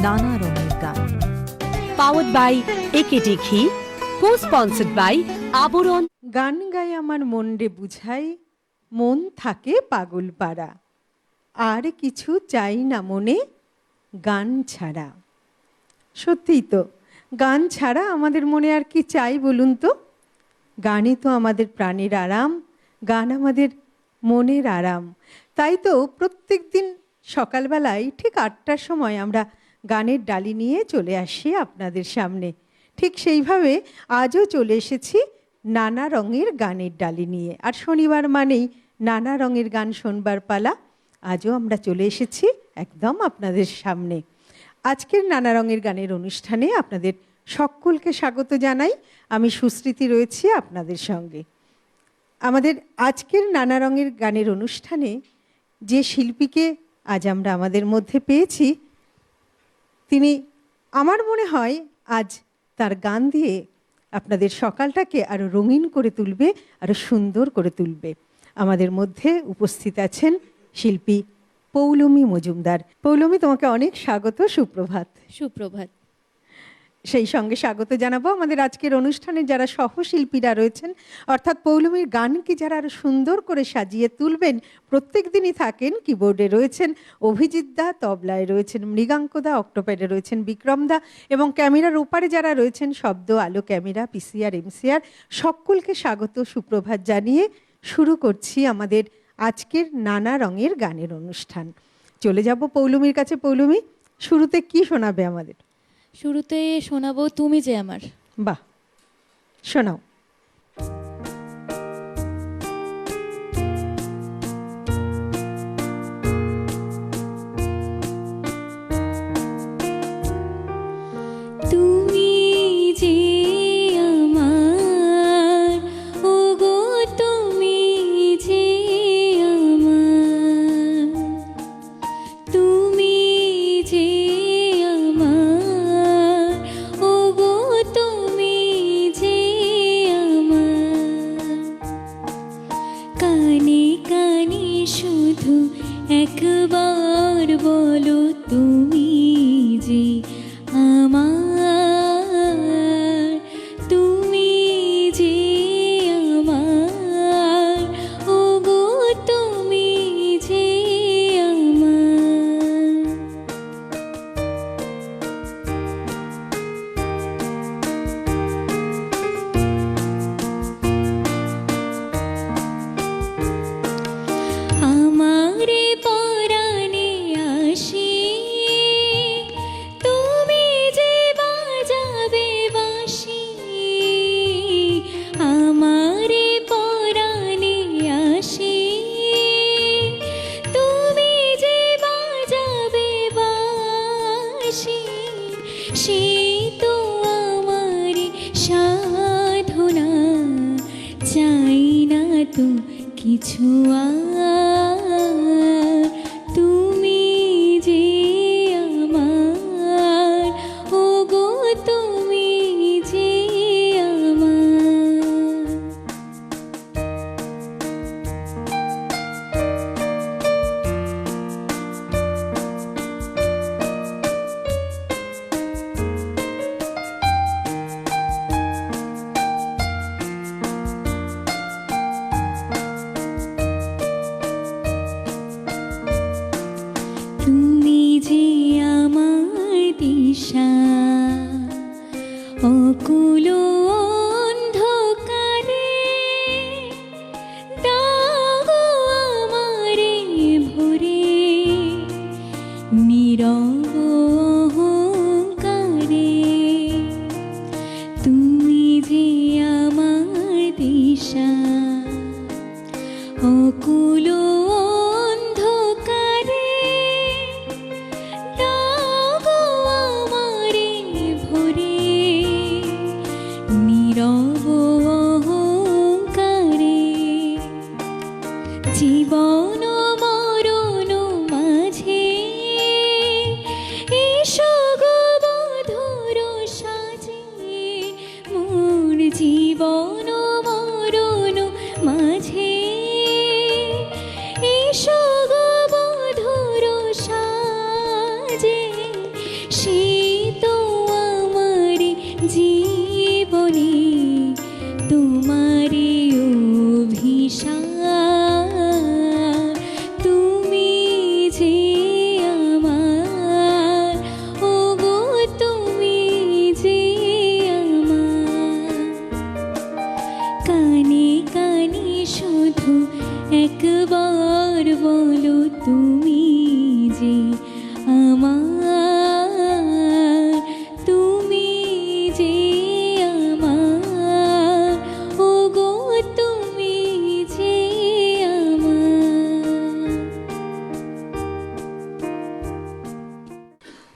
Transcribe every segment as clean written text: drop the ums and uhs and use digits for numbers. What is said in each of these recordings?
নানা রঙের গান। পাওয়ার্ড বাই একেডি ঘি, কো-স্পন্সর্ড বাই আবরণ। গান গায় আমার মন রে বুঝাই, মন থাকে পাগল পাড়া, আর কিছু চাই না মনে গান ছাড়া। সত্যিই তো, গান ছাড়া আমাদের মনে আর কি চাই বলুন তো? গানই তো আমাদের প্রাণের আরাম, গান আমাদের মনের আরাম। তাই তো প্রত্যেক দিন সকালবেলায় ঠিক 8টার সময় আমরা গানের ডালি নিয়ে চলে আসি আপনাদের সামনে। ঠিক সেইভাবে আজও চলে এসেছি নানা রঙের গানের ডালি নিয়ে। আর শনিবার মানেই নানা রঙের গান শোনবার পালা। আজও আমরা চলে এসেছি একদম আপনাদের সামনে। আজকের নানা রঙের গানের অনুষ্ঠানে আপনাদের সকলকে স্বাগত জানাই। আমি সুস্মৃতি রয়েছি আপনাদের সঙ্গে। আমাদের আজকের নানা রঙের গানের অনুষ্ঠানে যে শিল্পীকে আজ আমরা আমাদের মধ্যে পেয়েছি, তিনি আমার মনে হয় আজ তার গান দিয়ে আপনাদের সকালটাকে আরও রঙিন করে তুলবে, আরও সুন্দর করে তুলবে। আমাদের মধ্যে উপস্থিত আছেন শিল্পী পৌলমী মজুমদার। পৌলমী, তোমাকে অনেক স্বাগত, সুপ্রভাত। সুপ্রভাত। সেই সঙ্গে স্বাগত জানাবো আমাদের আজকের অনুষ্ঠানে যারা সহশিল্পীরা রয়েছেন, অর্থাৎ পৌলমীর গানকে যারা আরো সুন্দর করে সাজিয়ে তুলবেন। প্রত্যেক দিনই থাকেন কিবোর্ডে রয়েছেন অভিজিৎ দা, তবলায় রয়েছেন মৃগাঙ্ক দা, অক্টোপ্যাডে রয়েছেন বিক্রম দা, এবং ক্যামেরার ওপারে যারা রয়েছেন শব্দ, আলো, ক্যামেরা, পিসিআর, এমসিআর, সকলকে স্বাগত সুপ্রভাত জানিয়ে শুরু করছি আমাদের আজকের নানা রঙের গানের অনুষ্ঠান। চলে যাব পৌলমীর কাছে। পৌলমী, শুরুতে কি শোনাবে আমাদের? শুরুতে শোনাবো তুমি যে আমার। বাহ, শোনাও। তুমি যে আমার, ওগো তুমি যে আমার, তুমি যে আমার, ওগো তুমি যে আমার, কানে কানে শুধু একবার বলো তুমি যে আমার, তুমি যে আমার, ওগো তুমি যে আমার। আমারে পরাণে আসি, তুমি যে বাজাবে বাঁশি, আমারে পরাণে আসি, তুমি যে বাজাবে বাঁশি, সে তো আমারে সাধনা, চাই না তো কিছু আর, তুমি যে আমার, ওগো তুমি যে আমার। তুমি যে আমার দিশা, অকুল অন্ধকারে দাও গো আমারে ভরে, নীরব অহংকারে, তুমি যে আমার দিশা, অকুল অন্ধকারে দাও গো আমারে ভরে,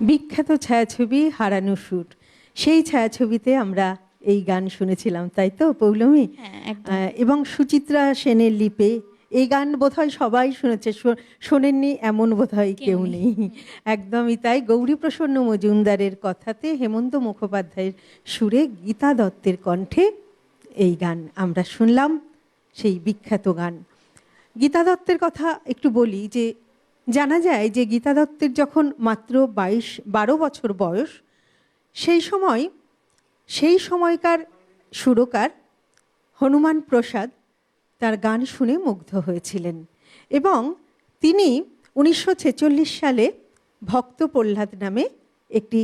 বিখ্যাত ছায়াছবি হারানো সুর, সেই ছায়াছবিতে আমরা এই গান শুনেছিলাম, তাই তো পৌলমী? হ্যাঁ, একদম। এবং সুচিত্রা সেনের লিপে এই গান বোধহয় সবাই শুনেছে, শোনেননি এমন বোধহয় কেউ নেই। একদমই তাই। গৌরীপ্রসন্ন মজুমদারের কথাতে, হেমন্ত মুখোপাধ্যায়ের সুরে, গীতা দত্তের কণ্ঠে এই গান আমরা শুনলাম, সেই বিখ্যাত গান। গীতা দত্তের কথা একটু বলি, যে জানা যায় যে গীতা দত্তের যখন মাত্র 12 বছর বয়স, সেই সময়কার সুরকার হনুমান প্রসাদ তার গান শুনে মুগ্ধ হয়েছিলেন এবং তিনি 1946 সালে ভক্ত প্রহ্লাদ নামে একটি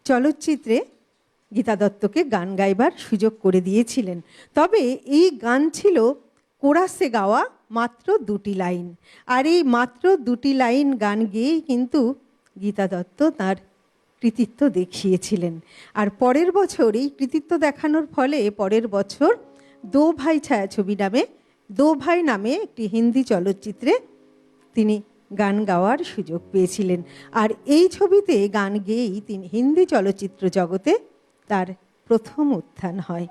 চলচ্চিত্রে গীতা দত্তকে গান গাইবার সুযোগ করে দিয়েছিলেন। তবে এই গান ছিল কোরাসে গাওয়া মাত্র 2টি লাইন, আর এই মাত্র 2টি লাইন গান গেয়েই কিন্তু গীতা দত্ত তার কৃতিত্ব দেখিয়েছিলেন। আর পরের বছর এই কৃতিত্ব দেখানোর ফলে পরের বছর দো ভাই ছায়াছবি নামে, দো ভাই নামে একটি হিন্দি চলচ্চিত্রে তিনি গান গাওয়ার সুযোগ পেয়েছিলেন। আর এই ছবিতে গান গেয়েই তিনি হিন্দি চলচ্চিত্র জগতে তার প্রথম উত্থান হয়।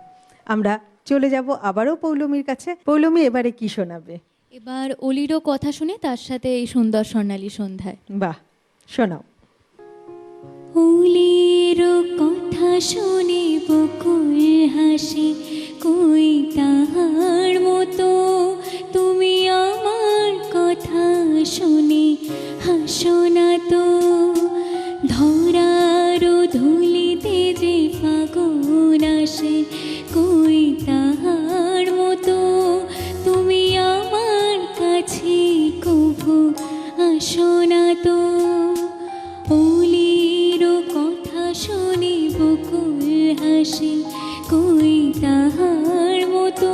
আমরা চলে যাব আবারও পৌলমীর কাছে। পৌলমী, এবারে কি শোনাবে? এবার অলিরও কথা শুনে তার সাথে এই সুন্দর স্বর্ণালী সন্ধ্যায়। বাহ, শোনাও। অলির কথা শুনে বকুল হাসি, কই তাহার মতো তুমি আমার কথা শুনে হাসো না তো। ধরার ধুলিতে যে ফাগুন আসে, কই তাহার মতো তুমি আমার কাছে কভু আসো না তো। অলির কথা শুনি বকুল হাসি, কই তাহার মতো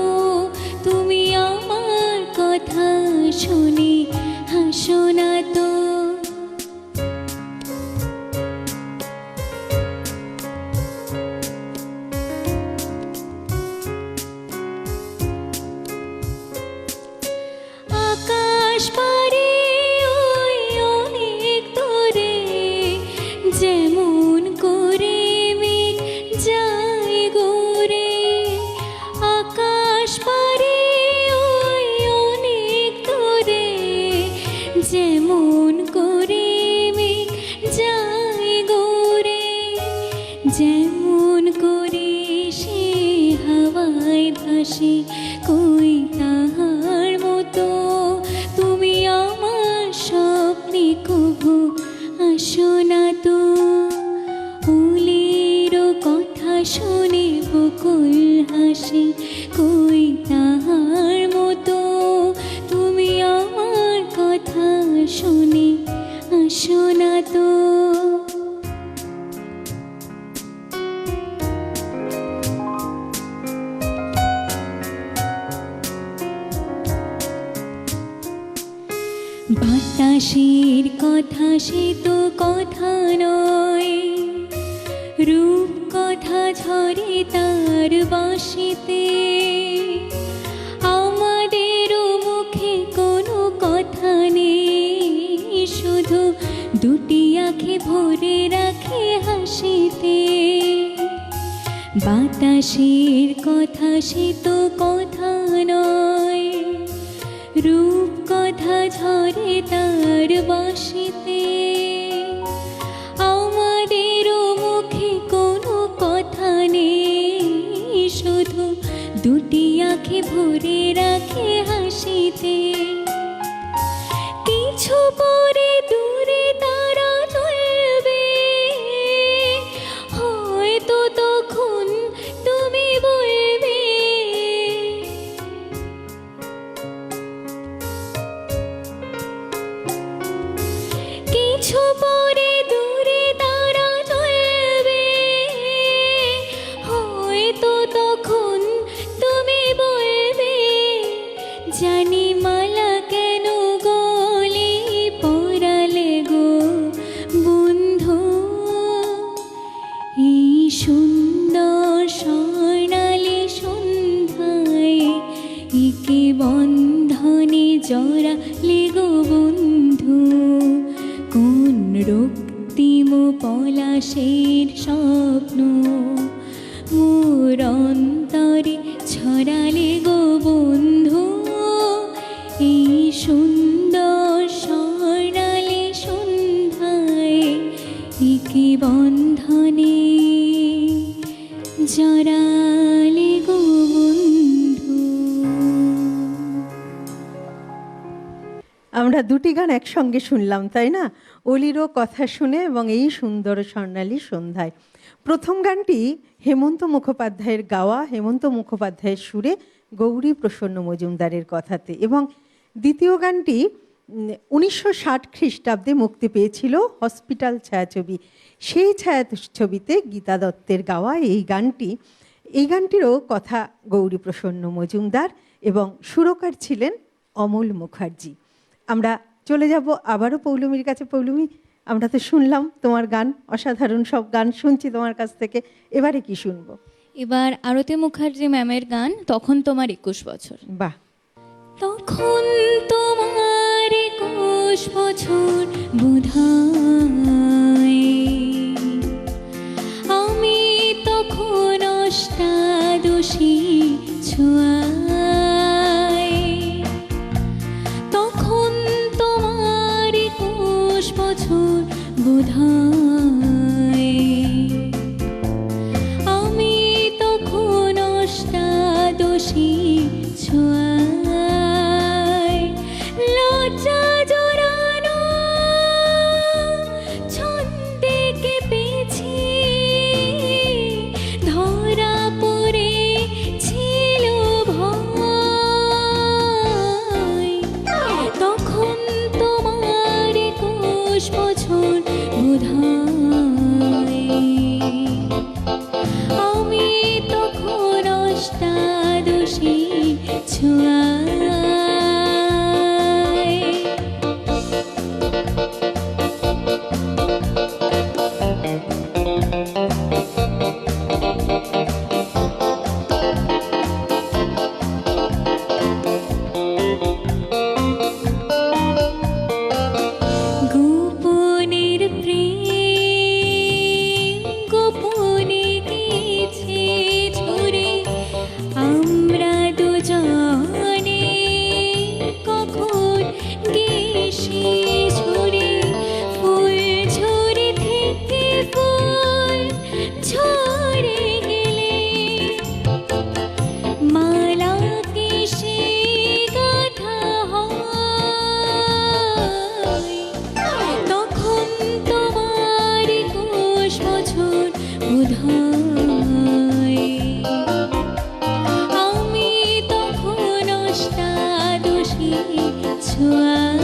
তুমি আমার কথা শুনি হাসো না তো। আকাশ পারে ওই অনেক দূরে, যেমন করে মেঘ যায় গোরে। আকাশ পারে ওই অনেক দূরে, যেমন করে মেঘ যায় গোরে। যেমন করে সে হাওয়ায় ভাসে, কই তাহার মতো তুমি আমার স্বপ্নে কভু আসো না তো। অলির কথা শুনে বকুল হাসি, কই তাহার মতো তুমি আমার কথা শুনে আসো না তো। বাতাসের কথা সে তো কথা নয়, রূপ কথা ঝরে তার বাঁশিতে। আমাদেরও মুখে কোনো কথা নেই, শুধু দুটি আঁখে ভরে রাখে হাসিতে। বাতাসের কথা সে তো কথা নয়, রূপ কথা ঝরে তার বাঁশিতে। আমাদেরও মুখে কোনো কথা নেই, শুধু দুটি আঁখে ভরে রাখে হাসিতে। কিছু পরে দূরে তারা চলবে, হয়তো তখন তুমি বলবে। কিছু পরে দূরে তারা চলবে, হয়তো তখন তুমি বলবে। জানি মালা কেন গলে পরালে গো বন্ধু, এই সুন্দর স্বর্ণালী সন্ধ্যায় একে বন্ধনে জড়ালে গো বন্ধু। কোন রক্তিম পলাশের স্বপ্ন মোর অন্তরে ছড়ালে গো বন্ধু, এই সুন্দর স্বর্ণালী সন্ধ্যায় একে বন্ধনে জড়ালে গো বন্ধু। আমরা দুটি গান একসঙ্গে শুনলাম, তাই না? অলিরও কথা শুনে এবং এই সুন্দর স্বর্ণালী সন্ধ্যায়। প্রথম গানটি হেমন্ত মুখোপাধ্যায়ের গাওয়া, হেমন্ত মুখোপাধ্যায়ের সুরে, গৌরী প্রসন্ন মজুমদারের কথাতে, এবং দ্বিতীয় গানটি 1960 খ্রিস্টাব্দে মুক্তি পেয়েছিল হসপিটাল ছায়াছবি। সেই ছায়াছবিতে গীতা দত্তের গাওয়া এই গানটিরও কথা গৌরী প্রসন্ন মজুমদার এবং সুরকার ছিলেন অমল মুখার্জি। আমরা চলে যাব আবারও পৌলমীর কাছে। পৌলমী, আমরা তো শুনলাম তোমার গান, অসাধারণ সব গান শুনছি তোমার কাছ থেকে, এবারে কি শুনবো? এবার আরতি মুখার্জি ম্যামের গান তখন তোমার 21 বছর। বাহ। তখন তোমার 21 বছর বোধহয়, আমি তখন অষ্টাদশী ছোঁয়ায়। তখন তোমার 21 বছর বোধহয়, আমি তখন অষ্টাদশী ছোঁয়ায়। লজ্জা জড়ানো ছন্দে কেঁপেছি, ধরা পড়েছিল ভয়। তখন তোমার 21 বছর বোধহয়, আমি তখন অষ্টাদশী ছোঁয়ায়। গোপনের প্রেম গোপনে গেছে ঝরে, আমরা দুজনে কখন গেছি ঝরে। ফুল ঝরে থেকে ফুল ঝরে গেলে, মালা কেশে গাঁথা হয়। তখন তোমার 21 বছর বোধহয়, আমি তখন অষ্টাদশী ছোঁয়ায়।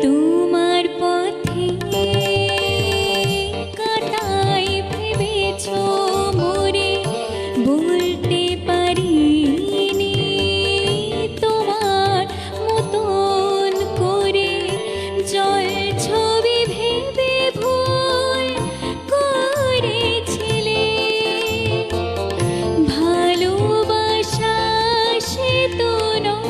তোমার পথে কাটাই ভেবেছ মোরে, বলতে পারিনি তোমার মতন করে। জল ছবি ভেবে ভুল করেছিলে, ভালোবাসা সে তো নয়।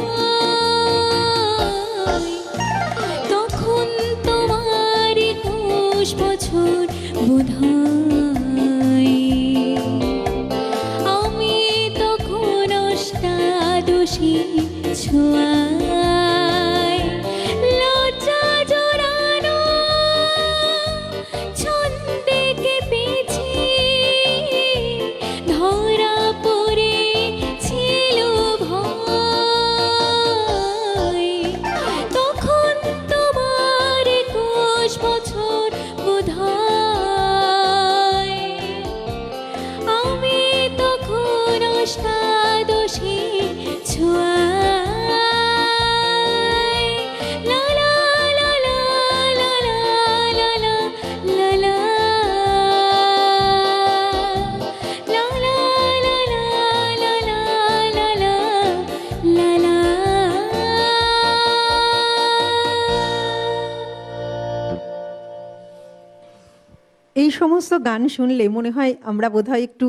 এই সমস্ত গান শুনলে মনে হয় আমরা বোধহয় একটু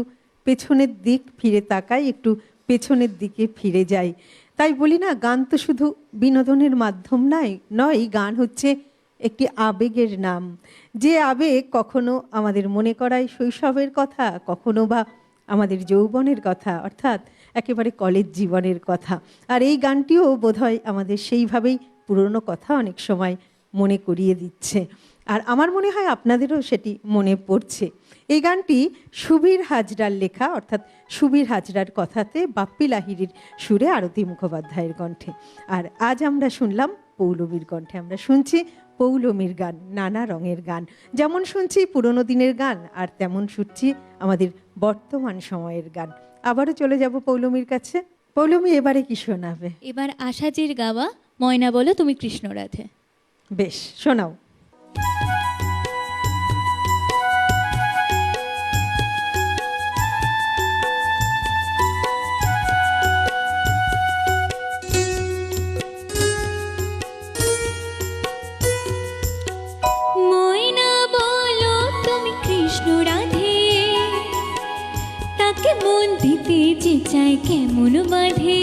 পেছনের দিক ফিরে তাকাই, একটু পেছনের দিকে ফিরে যাই। তাই বলি না, গান তো শুধু বিনোদনের মাধ্যম নয়, গান হচ্ছে একটি আবেগের নাম। যে আবেগ কখনো আমাদের মনে করায় শৈশবের কথা, কখনো বা আমাদের যৌবনের কথা, অর্থাৎ একেবারে কলেজ জীবনের কথা। আর এই গানটিও বোধহয় আমাদের সেইভাবেই পুরনো কথা অনেক সময় মনে করিয়ে দিচ্ছে। আর আমার মনে হয় আপনাদেরও সেটি মনে পড়ছে। এই গানটি সুবীর হাজরার লেখা, অর্থাৎ সুবীর হাজরার কথাতে বাপ্পি লাহিড়ীর সুরে আরতি মুখোপাধ্যায়ের কণ্ঠে। আর আজ আমরা শুনলাম পৌলমীর কণ্ঠে। আমরা শুনছি পৌলমীর গান, নানা রঙের গান। যেমন শুনছি পুরনো দিনের গান, আর তেমন শুনছি আমাদের বর্তমান সময়ের গান। আবারও চলে যাব পৌলমীর কাছে। পৌলমী, এবারে কি শোনাবে? এবার আশাজির গাওয়া ময়না বলো তুমি কৃষ্ণ রাধে। বেশ, শোনাও। ময়না বলো তুমি কৃষ্ণ রাধে, তাকে মন দিতে যে চায় কেমন বাঁধে।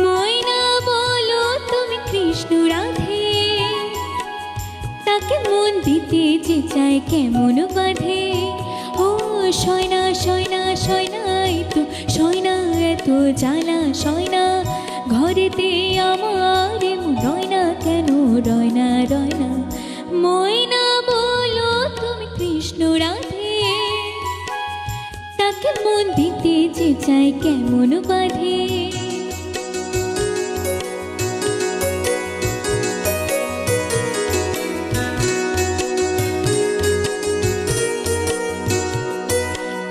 ময়না বলো তুমি কৃষ্ণ রাধে, তাকে মন দিতে যে চায় কেমন বাঁধে। ও সয়না সয়না সয়নাই তো সয়না, এত জ্বালা সয়না, ঘরেতে আমার রয়না কেন রয়না রয়না। ময়না বলো তুমি কৃষ্ণ রাধে, তাকে মন দিতে যে চায় কেমন বাঁধে।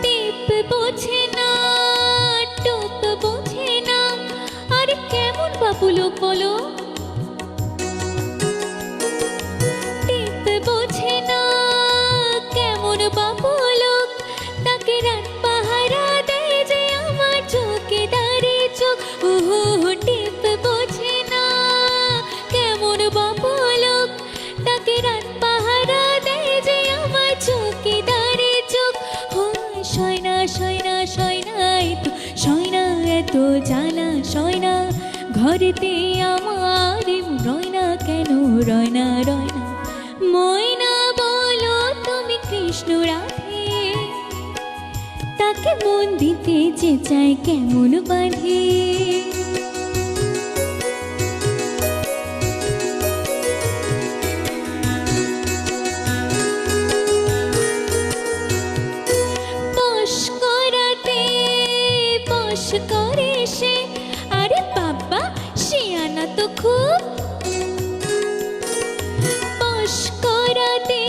টেপ বোঝে না, টোপ বোঝে না, আরে কেমন বাবু লোক বলো। টেপ বোঝে না, কেমন বাবু লোক, তাকে রাত পাহারা দেয় যে আমার চোখে দাঁড়ে চোখ। ওহো টেপ বোঝে না, কেমন বাবু লোক, তাকে রাত পাহারা দেয় যে আমার চোখে দাঁড়ে চোখ। সয়না সয়না সয়নাই তো সয়না, এত জ্বালা সয়না, ঘরেতে আমার রয়না কেন রয়না রয়না। ময়না বলো তুমি কৃষ্ণ রাধে, তাকে মন দিতে যে চায় কেমন বাঁধে। বশ করাতে বশ করে সে, আরে বাবা শিয়ানা তো খুব। বশ করাতে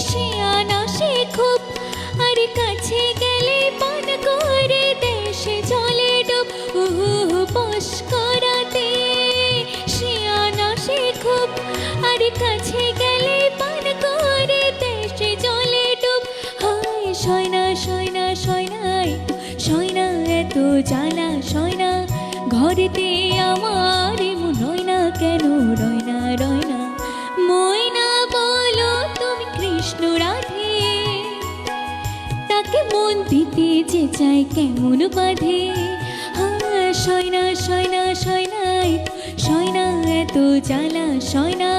শিয়ানা সে খুব, আরে কাছে গেলে পান করে দেশে জলে ডুব। বশ করাতে শিয়ানা সে খুব, আরে কাছে গেলে পান করে দেশে জলে ডুব। হায় সয়না সয়না সয়নাই সয়না, এত জ্বালা সয়না, ঘরেতে আমার রয়না কেন রয়না রয়না। ময়না বলো তুমি কৃষ্ণ রাধে, তাকে মন দিতে যে চায় কেমন বাঁধে। সয়না সয়না সয়নাই সয়না, এত জ্বালা সয়না,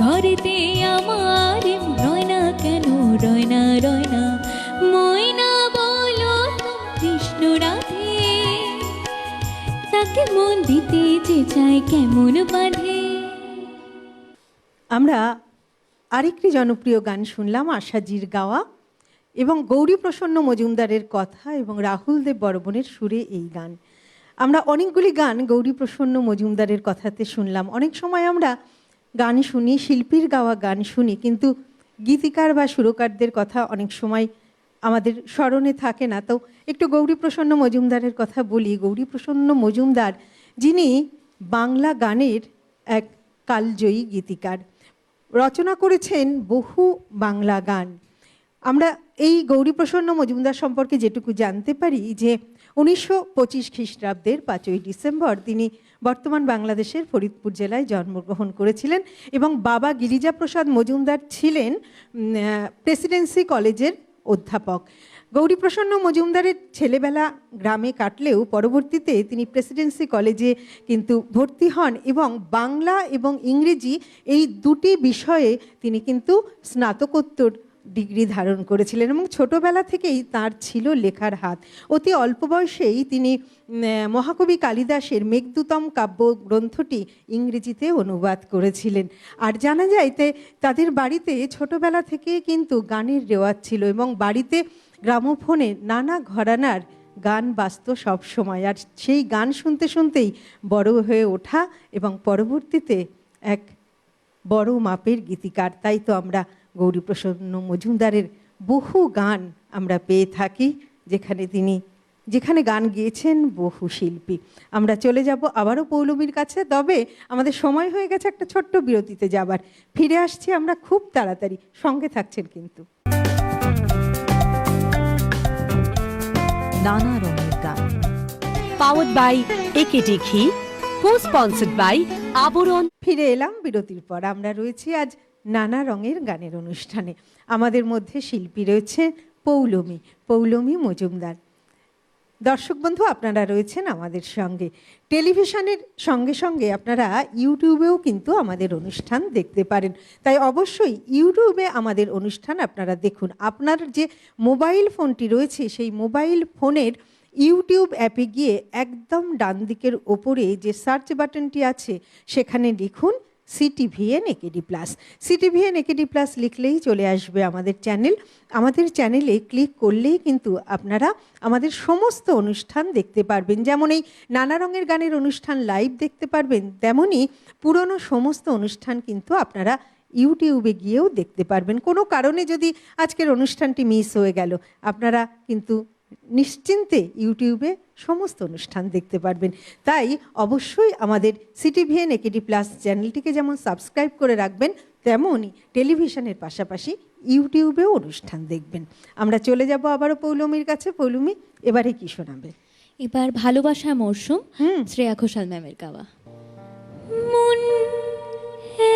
ঘরেতে আমার রয়না কেন রয়না রয়না। ময়না বলো তুমি কৃষ্ণ রাধে, তাকে মন দিতে যে চায় কেমন বাঁধে। আমরা আরেকটি জনপ্রিয় গান শুনলাম, আশাজির গাওয়া এবং গৌরীপ্রসন্ন মজুমদারের কথা এবং রাহুল দেব বর্মণের সুরে এই গান। আমরা অনেকগুলি গান গৌরীপ্রসন্ন মজুমদারের কথাতে শুনলাম। অনেক সময় আমরা গান শুনি, শিল্পীর গাওয়া গান শুনি, কিন্তু গীতিকার বা সুরকারদের কথা অনেক সময় আমাদের স্মরণে থাকে না। তো একটু গৌরীপ্রসন্ন মজুমদারের কথা বলি। গৌরীপ্রসন্ন মজুমদার, যিনি বাংলা গানের এক কালজয়ী গীতিকার, রচনা করেছেন বহু বাংলা গান। আমরা এই গৌরীপ্রসন্ন মজুমদার সম্পর্কে যেটুকু জানতে পারি যে 1925 খ্রিস্টাব্দের 5ই ডিসেম্বর তিনি বর্তমান বাংলাদেশের ফরিদপুর জেলায় জন্মগ্রহণ করেছিলেন এবং বাবা গিরিজাপ্রসাদ মজুমদার ছিলেন প্রেসিডেন্সি কলেজের অধ্যাপক। গৌরীপ্রসন্ন মজুমদারের ছেলেবেলা গ্রামে কাটলেও পরবর্তীতে তিনি প্রেসিডেন্সি কলেজে কিন্তু ভর্তি হন এবং বাংলা এবং ইংরেজি এই দুটি বিষয়ে তিনি কিন্তু স্নাতকোত্তর ডিগ্রি ধারণ করেছিলেন এবং ছোটবেলা থেকেই তার ছিল লেখার হাত। অতি অল্প বয়সেই তিনি মহাকবি কালিদাসের মেঘদূতম কাব্য গ্রন্থটি ইংরেজিতে অনুবাদ করেছিলেন। আর জানা যায় তাদের বাড়িতে ছোটবেলা থেকে কিন্তু গানের রেওয়াজ ছিল এবং বাড়িতে গ্রামোফোনে নানা ঘরানার গান বাজত সব সময়, আর সেই গান শুনতে শুনতেই বড় হয়ে ওঠা এবং পরবর্তীতে এক বড় মাপের গীতিকার। তাই তো আমরা গৌরীপ্রসন্ন মজুমদারের বহু গান আমরা পেয়ে থাকি, যেখানে গান গেয়েছেন বহু শিল্পী। আমরা চলে যাব আবারও পৌলমীর কাছে, তবে আমাদের সময় হয়ে গেছে একটা ছোট্ট বিরতিতে যাবার। ফিরে আসছি আমরা খুব তাড়াতাড়ি, সঙ্গে থাকছেন কিন্তু। নানা রঙের গান, পাওয়ার্ড বাই একেডি ঘি, কো স্পন্সর্ড বাই আবরণ। ফিরে এলাম বিরতির পর। আমরা রয়েছি আজ নানা রঙের গানের অনুষ্ঠানে। আমাদের মধ্যে শিল্পী রয়েছে পৌলমী মজুমদার। দর্শক বন্ধু, আপনারা রয়েছেন আমাদের সঙ্গে। টেলিভিশনের সঙ্গে সঙ্গে আপনারা ইউটিউবেও কিন্তু আমাদের অনুষ্ঠান দেখতে পারেন। তাই অবশ্যই ইউটিউবে আমাদের অনুষ্ঠান আপনারা দেখুন। আপনার যে মোবাইল ফোনটি রয়েছে সেই মোবাইল ফোনের ইউটিউব অ্যাপে গিয়ে একদম ডান দিকের ওপরে যে সার্চ বাটনটি আছে সেখানে লিখুন CTVN AKD+। CTVN AKD+ লিখলেই চলে আসবে আমাদের চ্যানেল। আমাদের চ্যানেলে ক্লিক করলেই কিন্তু আপনারা আমাদের সমস্ত অনুষ্ঠান দেখতে পারবেন। যেমন এই নানা রঙের গানের অনুষ্ঠান লাইভ দেখতে পারবেন, তেমনই পুরনো সমস্ত অনুষ্ঠান কিন্তু আপনারা ইউটিউবে গিয়েও দেখতে পারবেন। কোনো কারণে যদি আজকের অনুষ্ঠানটি মিস হয়ে গেল, আপনারা কিন্তু নিশ্চিন্তে ইউটিউবে সমস্ত অনুষ্ঠান দেখতে পারবেন। তাই অবশ্যই আমাদের CTVN AKD+ চ্যানেলটিকে যেমন সাবস্ক্রাইব করে রাখবেন, তেমনই টেলিভিশনের পাশাপাশি ইউটিউবেও অনুষ্ঠান দেখবেন। আমরা চলে যাব আবারও পৌলমীর কাছে। পৌলমী, এবারে কি শোনাবে? এবার ভালোবাসা মরশুম, শ্রেয়া ঘোষাল ম্যামের গাওয়া। মন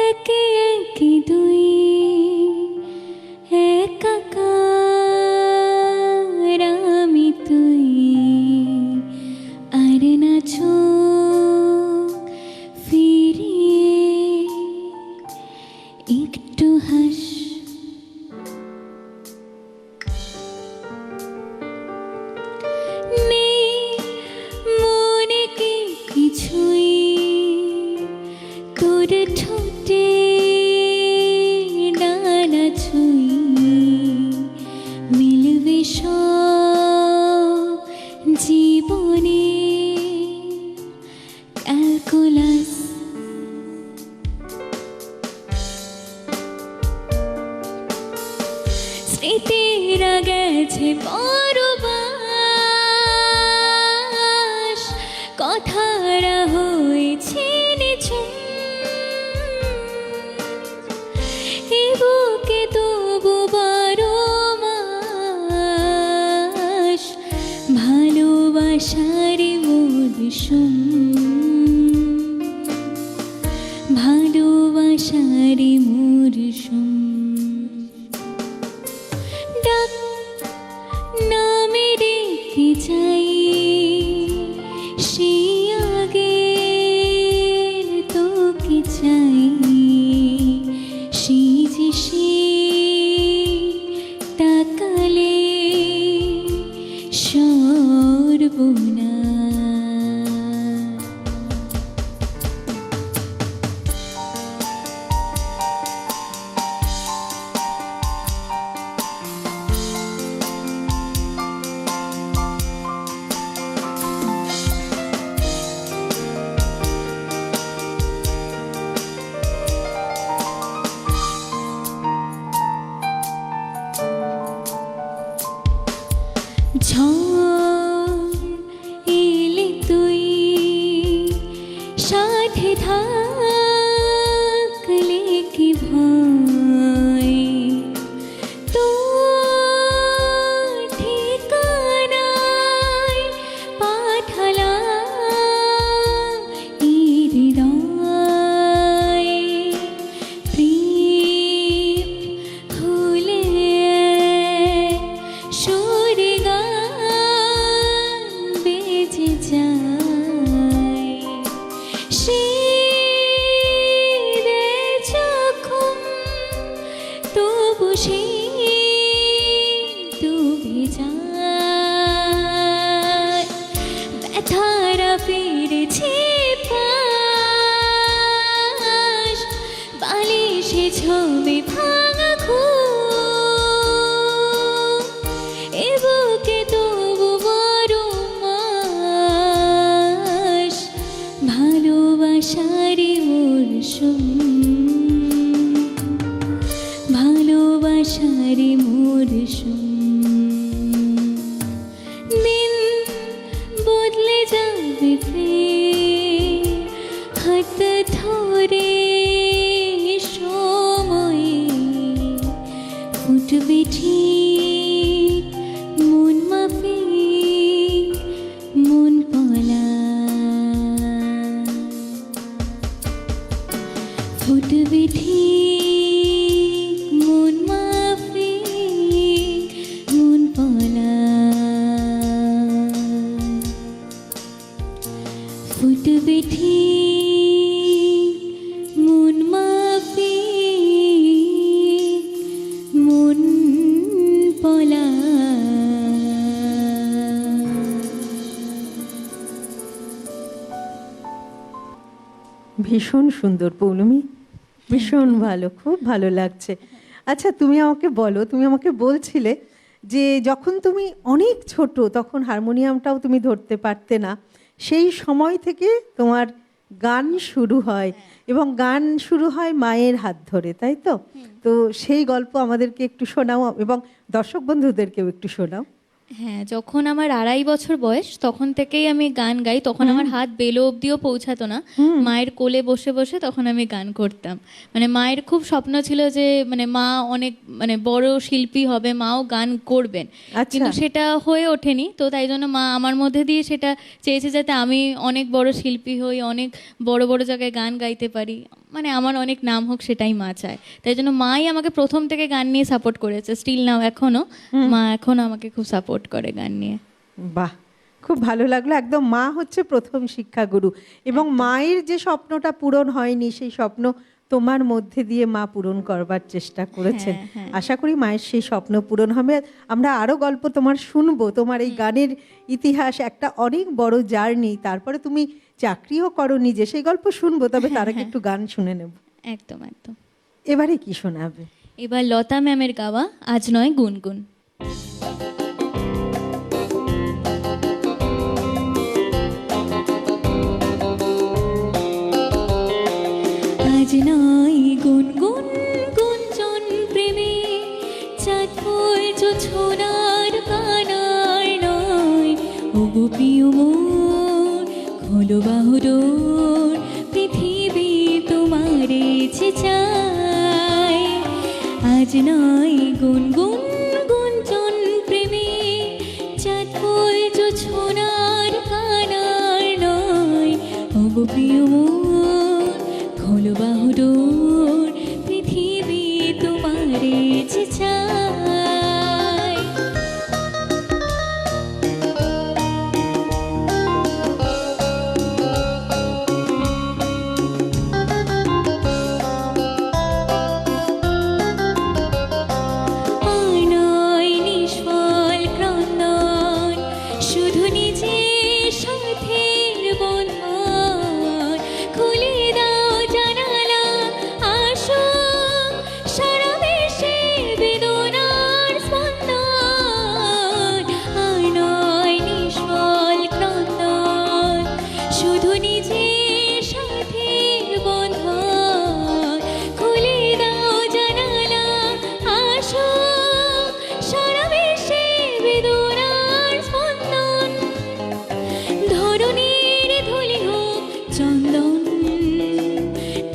একে একে দুই একাকার আমি তুই, আর না চোখ ফিরিয়ে একটু হাস। মনে কি কিছুই তোর ঠোঁটে ডানা ছুঁই, মিলবে সব জীবনে ক্যালকুলাস। স্মৃতিরা গেছে পরবাস, কথারা হয়েছে নিঝুম, এ বুকে তবু 12 মাস ভালোবাসার মরশুম, ভালোবাসার মরশুম। ডাক নামে রেখে যাই সে আগের তোকে চাই, সে যে সে তাকালে সর্বনাশ। ঝড় এলে তুই সাথে থাকলে কি ভয়, তোর ঠিকানায় পাঠালাম এই সে ডুবে যায়, ব্যথারা ফিরেছে পাশ, বালিশে ছবি ভাঙা ঘুম, এ বুকে তবু বড় মাস, ভালোবাসারই মরশুম, ভালোবাসারই মরশুম। দিন বদলে যাবে ফের, হাত ধরে সময়ে ফুটবে ঠিক মন মাফিক মন পলা, ফুটবে ঠিক মন মাফিক মন পলা, ফুটবে ঠিক মন মাফিক মন পলা। ভীষণ সুন্দর পৌলমী, ভীষণ ভালো, খুব ভালো লাগছে। আচ্ছা তুমি আমাকে বলো, তুমি আমাকে বলছিলে যে যখন তুমি অনেক ছোট তখন হারমোনিয়ামটাও তুমি ধরতে পারতে না, সেই সময় থেকে তোমার গান শুরু হয় এবং গান শুরু হয় মায়ের হাত ধরে, তাই তো? তো সেই গল্প আমাদেরকে একটু শোনাও এবং দর্শক বন্ধুদেরকেও একটু শোনাও। হ্যাঁ, যখন আমার 2.5 বছর বয়স তখন থেকেই আমি গান গাই। তখন আমার হাত বেলো অব্দিও পৌঁছাতো না, মায়ের কোলে বসে বসে তখন আমি গান করতাম। মানে মায়ের খুব স্বপ্ন ছিল যে মানে মা অনেক মানে বড় শিল্পী হবে, মাও গান করবেন, কিন্তু সেটা হয়ে ওঠেনি। তো তাই জন্য মা আমার মধ্যে দিয়ে সেটা চেয়েছে যাতে আমি অনেক বড় শিল্পী হই, অনেক বড় বড় জায়গায় গান গাইতে পারি, মানে আমার অনেক নাম হোক, সেটাই মা চায়। তাই জন্য মাই আমাকে প্রথম থেকে গান নিয়ে সাপোর্ট করেছে, স্টিল নাও এখনো মা এখনো আমাকে খুব সাপোর্ট করে গান নিয়ে। বাহ, খুব ভালো লাগলো। একদম মা হচ্ছে প্রথম শিক্ষাগুরু এবং মায়ের যে স্বপ্নটা পূরণ হয়নি সেই স্বপ্ন তোমার মধ্যে দিয়ে মা পূরণ করবার চেষ্টা করেছেন। আশা করি মায়ের সেই স্বপ্ন পূরণ হবে। আমরা আরো গল্প তোমার শুনবো, তোমার এই গানের ইতিহাস একটা অনেক বড় জার্নি, তারপরে তুমি চাকরিও করো নিজে, সেই গল্প শুনবো। তবে তার আগে একটু গান শুনে নেব। একদম একদম। এবারে কি শোনাবে? এবার লতা ম্যামের গাওয়া আজ নয় গুনগুন। আজ নয় গুনগুন গুঞ্জন প্রেমে, চাঁদ পড়ছো ছোনার কানার নয়, ওগো প্রিয় মোর খোলো বাহুডোর, পৃথিবী তোমারে যে চায়। আজ নয় গুনগুন গুঞ্জন প্রেমে, চাঁদ পড়ছো ছোনার কানার নয়, ওগো প্রিয় মোর খোলো বাহুডোর, পৃথিবী তোমারে যে চায়। নয় নিষ্ফল ক্রন্দন, শুধু নিজের সাথের বন্ধন, খুলে দাও জানালা, আসো সারা বিশ্বে বেদনার স্পন্দন। আর নয় নিষ্ফল ক্রন্দন, শুধু নিজের সাথের বন্ধন, খুলে দাও জানালা, আসো সারা বিশ্বে বেদনার স্পন্দন। ধরণীর ধুলি হোক চন্দন,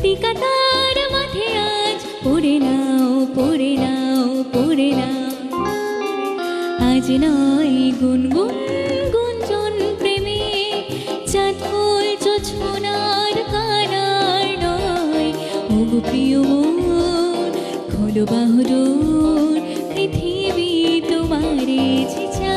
টিকা তার মাথে আজ পড়ে নাও, পড়ে নাও, পড়ে নাও। আজ নয় গুনগুন গুঞ্জন প্রেমে, চাঁদ পড়ছো ছোনার কানার নয়, ওগো প্রিয় মোর খোলো বাহুডোর, পৃথিবী তোমারে যে চায়।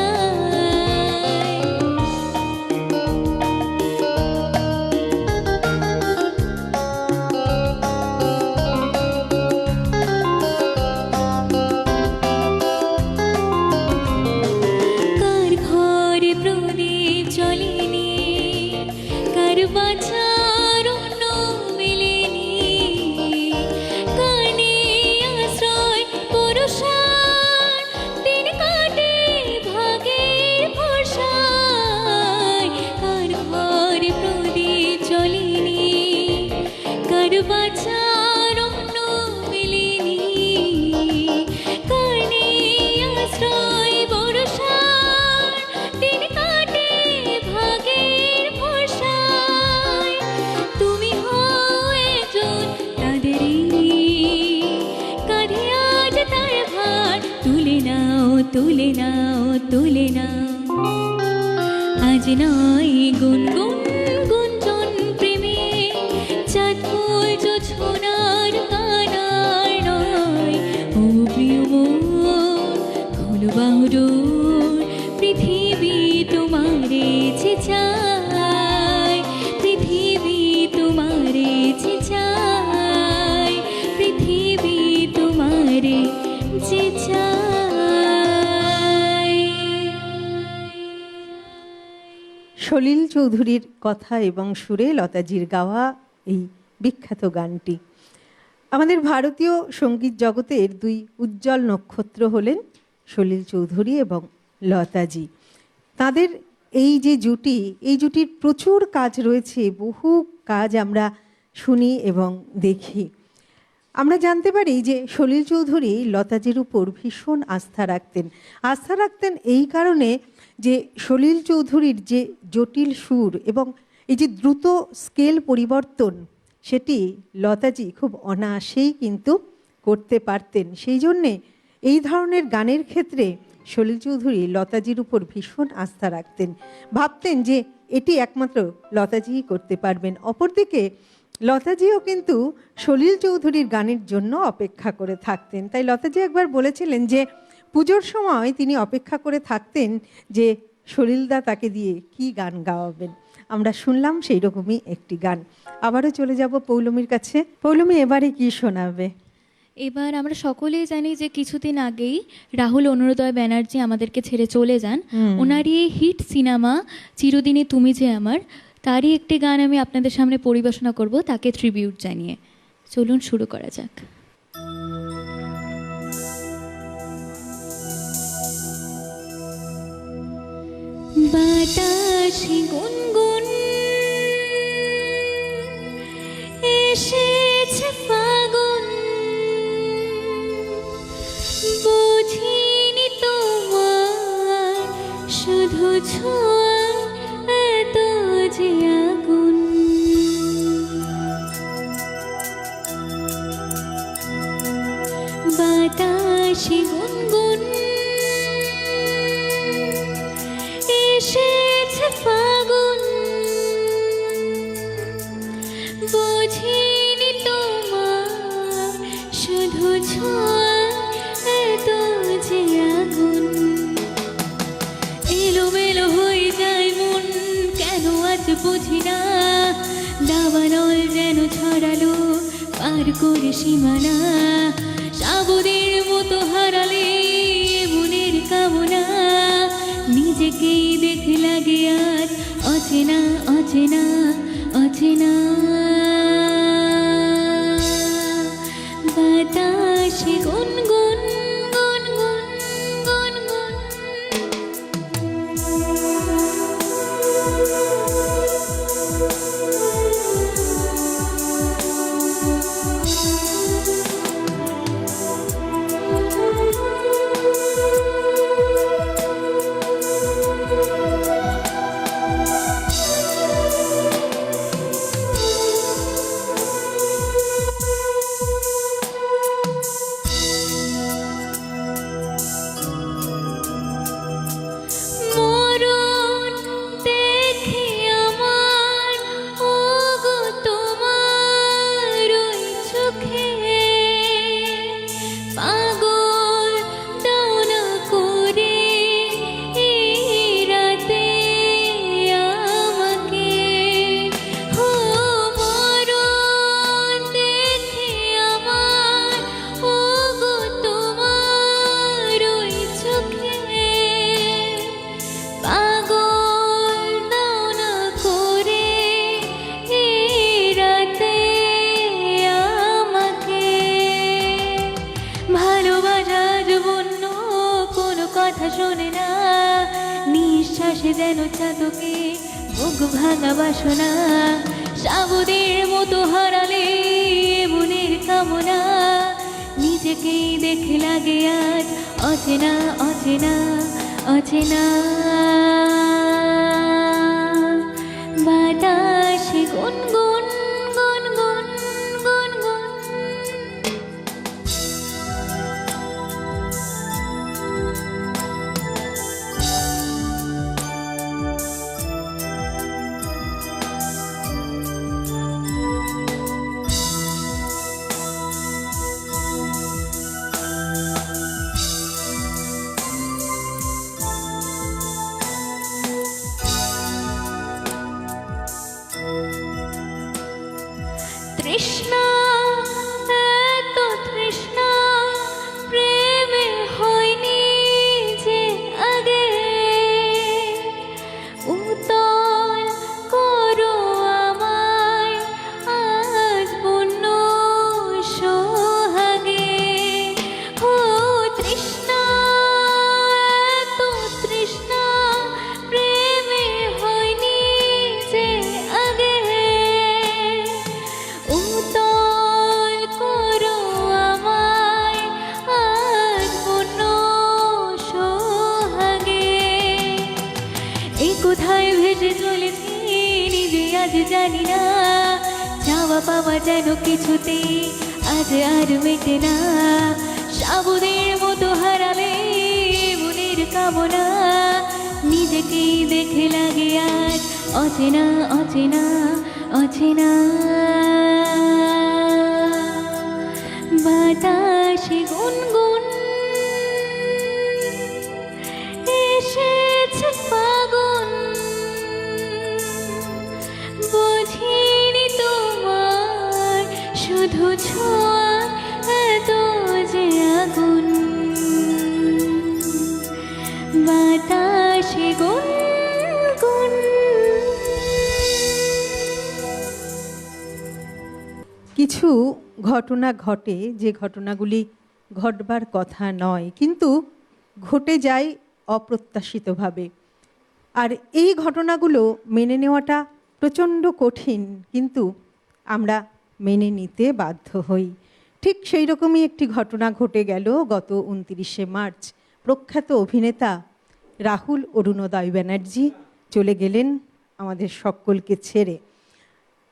বাঁচার অন্য মেলেনি, কানে আশ্রয় বর্ষার দিন কাটে ভাগের ভরসায়। তুমি হও একজন তাদেরই, কাঁধে আজ তার ভার, তুলে নাও তুলে নাও তুলে নাও। আজ নয় গুনগুন গুঞ্জন প্রেমে, চাঁদ ফুল জোছনার কানার নয়। ও প্রিয় মোর খোলো বাহুডোর, পৃথিবী তোমারে যে চায়, পৃথিবী তোমারে যে চায়, পৃথিবী তোমারে যে চায়। সলিল চৌধুরীর কথা এবং সুরে লতাজির গাওয়া এই বিখ্যাত গানটি। আমাদের ভারতীয় সঙ্গীত জগতের দুই উজ্জ্বল নক্ষত্র হলেন সলিল চৌধুরী এবং লতাজি। তাদের এই যে জুটি, এই জুটির প্রচুর কাজ রয়েছে, বহু কাজ আমরা শুনি এবং দেখি। আমরা জানতে পারি যে সলিল চৌধুরী লতাজির উপর ভীষণ আস্থা রাখতেন এই কারণে যে সলিল চৌধুরীর যে জটিল সুর এবং এই যে দ্রুত স্কেল পরিবর্তন, সেটি লতাজি খুব অনায়াসেই কিন্তু করতে পারতেন। সেই জন্যে এই ধরনের গানের ক্ষেত্রে সলিল চৌধুরী লতাজির উপর ভীষণ আস্থা রাখতেন, ভাবতেন যে এটি একমাত্র লতাজিই করতে পারবেন। অপরদিকে লতাজিও কিন্তু সলিল চৌধুরীর গানের জন্য অপেক্ষা করে থাকতেন। তাই লতাজি একবার বলেছিলেন যে পুজোর সময় তিনি অপেক্ষা করে থাকতেন যে সলিলদা তাকে দিয়ে কি গান গাওয়াবেন। আমরা শুনলাম সেই রকমই একটি গান। আবারও চলে যাব পৌলমীর কাছে। পৌলমী, এবারে কি শোনাবে? এবার আমরা সকলেই জানি যে কিছুদিন আগেই রাহুল অনুরোদয় ব্যানার্জি আমাদেরকে ছেড়ে চলে যান। ওনারই হিট সিনেমা চিরদিনই তুমি যে আমার, তারই একটি গান আমি আপনাদের সামনে পরিবেশনা করব তাকে ট্রিবিউট জানিয়ে। চলুন শুরু করা যাক। বাতাসে গুনগুন এসেছে ফাগুন, বুঝিনি তোমার শুধু ছোঁয়া এত যে আগুন। বাতাসে গুনগুন এসেছে ফাগুন, বুঝিনি তোমার শুধু ছোঁয়া এত যে আগুন। এলোমেলো হয়ে যায় মন, কেন আজ বুঝি না, দাবানল যেন ছড়ালো পার করে সীমানা। সাগরের মতো হারালে মনের কামনা, নিজেকেই দেখে লাগে আর অচেনা অচেনা অচেনা। বাতাসে গুনগুন গুনগুন গুনগুন। কথা শোনে না, নিঃশ্বাসে যেন চাতকে বুক ভাঙা বাসনা। সাবুদের মতো হারালে লাগে আজ অচেনা অচেনা অচেনা বাতাসে গুনগুন গুনগুন গুনগুন তৃষ্ণা এত তৃষ্ণা প্রেমে হয়নি যে আগে উতল করো আমায় আজ বন্য সোহাগে ও তৃষ্ণা এত তৃষ্ণা প্রেমে হয়নি যে আগে উতল করো আমায় আজ বন্য সোহাগে এই কোথায় ভেসে চলেছি নিজে আজ জানি না চাওয়া পাওয়া যেন কিছুতে আজ আর মেটে না সাবুদের মতো হারালে মনের কামনা নিজেকেই দেখে লাগে আজ অচেনা অচেনা অচেনা বাতাসে গুনগুন এসেছে ফাগুন বুঝিনি তোমার শুধু ছোঁয়া এত যে আগুন বাতাসে গুনগুন কিছু ঘটনা ঘটে যে ঘটনাগুলি ঘটবার কথা নয়, কিন্তু ঘটে যায় অপ্রত্যাশিতভাবে। আর এই ঘটনাগুলো মেনে নেওয়াটা প্রচণ্ড কঠিন, কিন্তু আমরা মেনে নিতে বাধ্য হই। ঠিক সেই রকমই একটি ঘটনা ঘটে গেল গত 29শে মার্চ। প্রখ্যাত অভিনেতা রাহুল অরুণোদয় ব্যানার্জি চলে গেলেন আমাদের সকলকে ছেড়ে।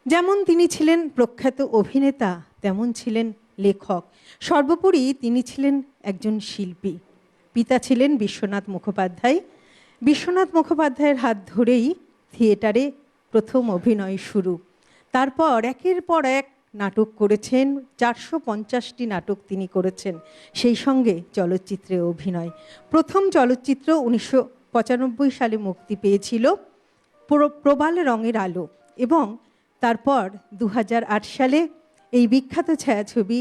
যেমন তিনি ছিলেন প্রখ্যাত অভিনেতা, তেমন ছিলেন লেখক, সর্বোপরি তিনি ছিলেন একজন শিল্পী। পিতা ছিলেন বিশ্বনাথ মুখোপাধ্যায়। বিশ্বনাথ মুখোপাধ্যায়ের হাত ধরেই থিয়েটারে প্রথম অভিনয় শুরু। তারপর একের পর এক নাটক করেছেন, 450টি নাটক তিনি করেছেন, সেই সঙ্গে চলচ্চিত্রে অভিনয়। প্রথম চলচ্চিত্র 1995 সালে মুক্তি পেয়েছিল প্রবাল রঙের আলো, এবং তারপর 2008 সালে এই বিখ্যাত ছায়াছবি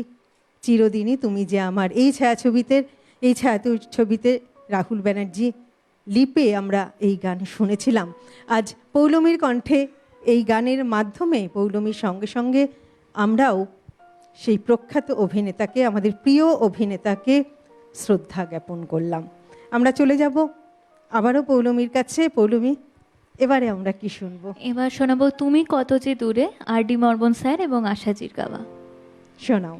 চিরদিনই তুমি যে আমার, এই ছায়াছবিতে রাহুল ব্যানার্জি লিপে আমরা এই গান শুনেছিলাম। আজ পৌলমীর কণ্ঠে এই গানের মাধ্যমে পৌলমীর সঙ্গে সঙ্গে আমরাও সেই প্রখ্যাত অভিনেতাকে, আমাদের প্রিয় অভিনেতাকে শ্রদ্ধা জ্ঞাপন করলাম। আমরা চলে যাব আবারও পৌলমীর কাছে। পৌলমী, এবারে আমরা কি শুনবো? এবার শোনাবো তুমি কত যে দূরে, আর.ডি. বর্মন স্যার এবং আশাজির গাওয়া। শোনাও।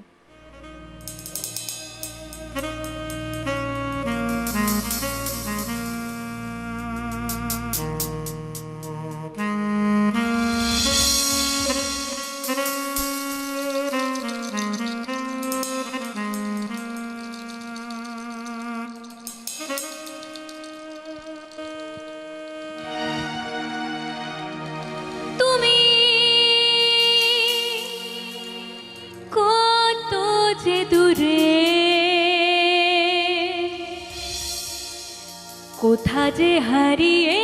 কোথা যে হারিয়ে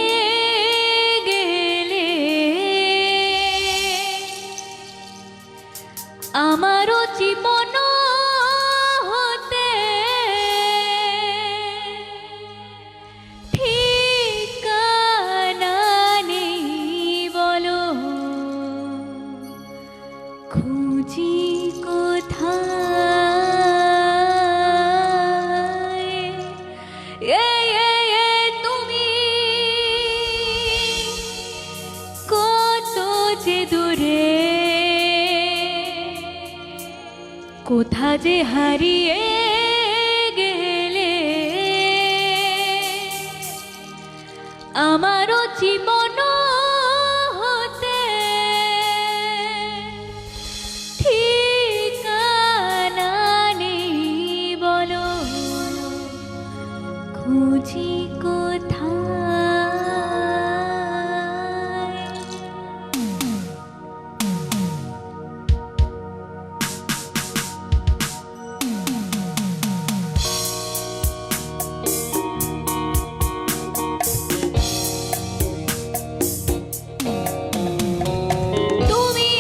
গেলে আমারও জীবন হতে ঠিকানা নেই বলো, খুঁজি কোথায় তুমি কত যে দূরে, কোথা যে হারিয়ে গেলে আমারও জীবন হতে ঠিকানা নেই বলো, খুঁজি কোথায়। তুমি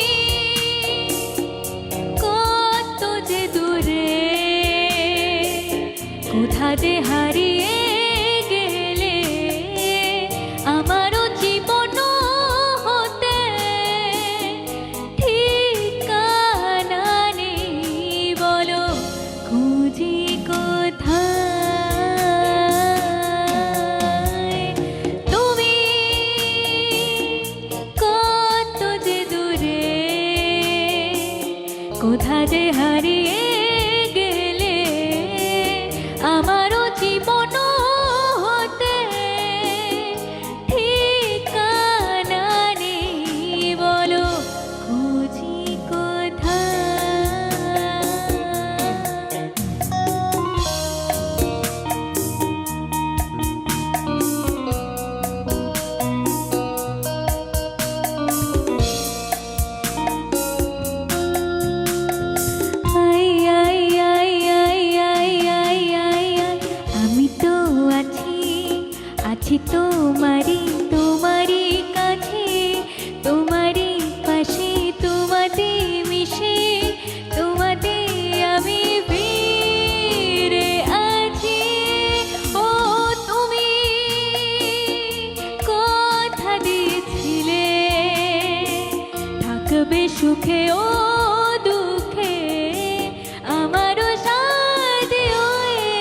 কত যে দূরে, কোথা যে হারিয়ে গেলে, আমারও জীবন হতে ঠিকানা নেই বলো, খুঁজি কোথায়। তুমি কত যে দূরে, কোথা যে হারিয়ে গেলে, আমারও জীবন হতে ঠিকানা নেই বলো, খুঁজি কোথায়। I I I I I I I I, আমি তো আছি, আছি তোমারই তোমারই কাছে, তোমারই পাশে, তোমাতে মিশে, তোমাতে আমি ফিরে আছি। ও তুমি কথা দিয়েছিলে, থাকবে সুখে ও দুঃখে, আমারও সাথে হয়ে,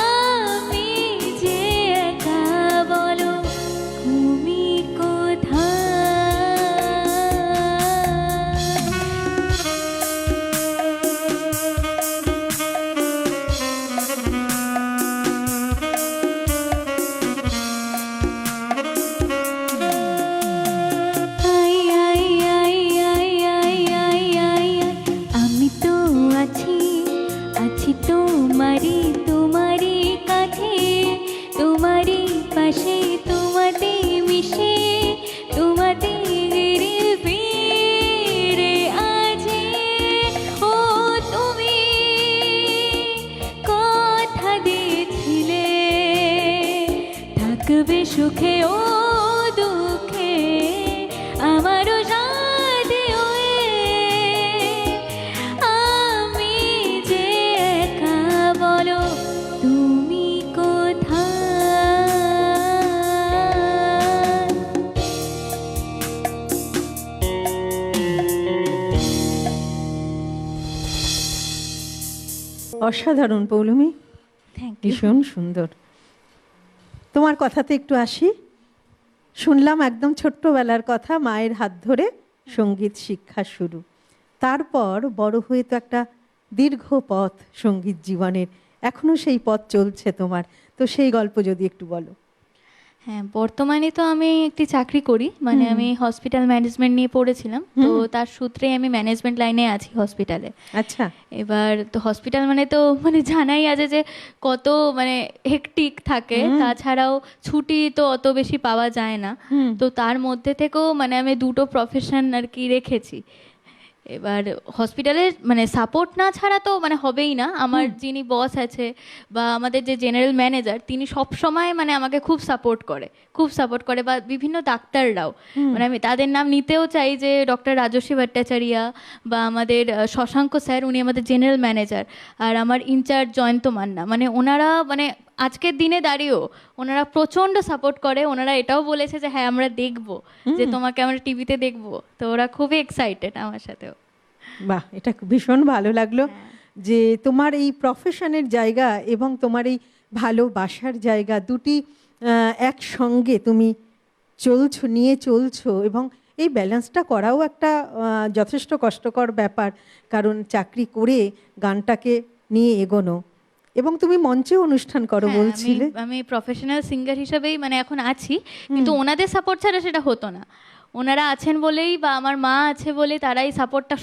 আমি যে একা বলো, তুমি I I I I I I I, আমি তো আছি, আছি তোমারই তোমারই কাছে, তোমারই পাশে, তোমাতে মিশে, তোমাতে ফিরে আছি। ও তুমি কথা দিয়েছিলে, থাকবে সুখে ও দুঃখে, আমারও সাথে হয়ে, আমি যে একা বলো, তুমি কোথায়। অসাধারণ পৌলমী, থ্যাংক ইউ। ভীষণ সুন্দর। তোমার কথাতে একটু আসি। শুনলাম একদম ছোট্টবেলার কথা, মায়ের হাত ধরে সঙ্গীত শিক্ষা শুরু, তারপর বড় হয়ে তো একটা দীর্ঘ পথ সঙ্গীত জীবনের, এখনো সেই পথ চলছে তোমার, তো সেই গল্প যদি একটু বলো। হ্যাঁ, বর্তমানে তো আমি একটি চাকরি করি, মানে আমি হসপিটাল ম্যানেজমেন্ট নিয়ে পড়েছিলাম, তো তার সূত্রে আমি ম্যানেজমেন্ট লাইনে আছি হসপিটালে। আচ্ছা। এবার তো হসপিটাল মানে তো মানে জানাই আছে যে কত মানে হেকটিক থাকে, তাছাড়াও ছুটি তো অত বেশি পাওয়া যায় না, তো তার মধ্যে থেকেও মানে আমি দুটো প্রফেশন আর কি রেখেছি। এবার হসপিটালে মানে সাপোর্ট না ছাড়া তো মানে হবেই না। আমার যিনি বস আছে বা আমাদের যে জেনারেল ম্যানেজার, তিনি সব সময় মানে আমাকে খুব সাপোর্ট করে, বা বিভিন্ন ডাক্তাররাও, মানে আমি তাদের নাম নিতেও চাই, যে ডক্টর রাজস্বী ভট্টাচার্যা বা আমাদের শশাঙ্ক স্যার, উনি আমাদের জেনারেল ম্যানেজার, আর আমার ইনচার্জ জয়ন্ত মান্না, মানে ওনারা মানে আজকের দিনে দাঁড়িয়েও ওনারা প্রচণ্ড সাপোর্ট করে। ওনারা এটাও বলেছে যে হ্যাঁ আমরা দেখবো, যে তোমাকে আমরা টিভিতে দেখবো, তো ওরা খুবই এক্সাইটেড আমার সাথেও। বাহ, এটা ভীষণ ভালো লাগলো যে তোমার এই প্রফেশনের জায়গা এবং তোমার এই ভালোবাসার জায়গা দুটি একসঙ্গে তুমি নিয়ে চলছো, এবং এই ব্যালেন্সটা করাও একটা যথেষ্ট কষ্টকর ব্যাপার, কারণ চাকরি করে গানটাকে নিয়ে এগোনো এবং তুমি মঞ্চে অনুষ্ঠান করো হ্যাঁ, বলছিলে। আমি প্রফেশনাল সিঙ্গার হিসেবেই মানে এখন আছি, কিন্তু ওনাদের সাপোর্ট ছাড়া সেটা হতো না। ওনারা আছেন বলেই বা আমার মা আছে বলে তারাই সাপোর্টটা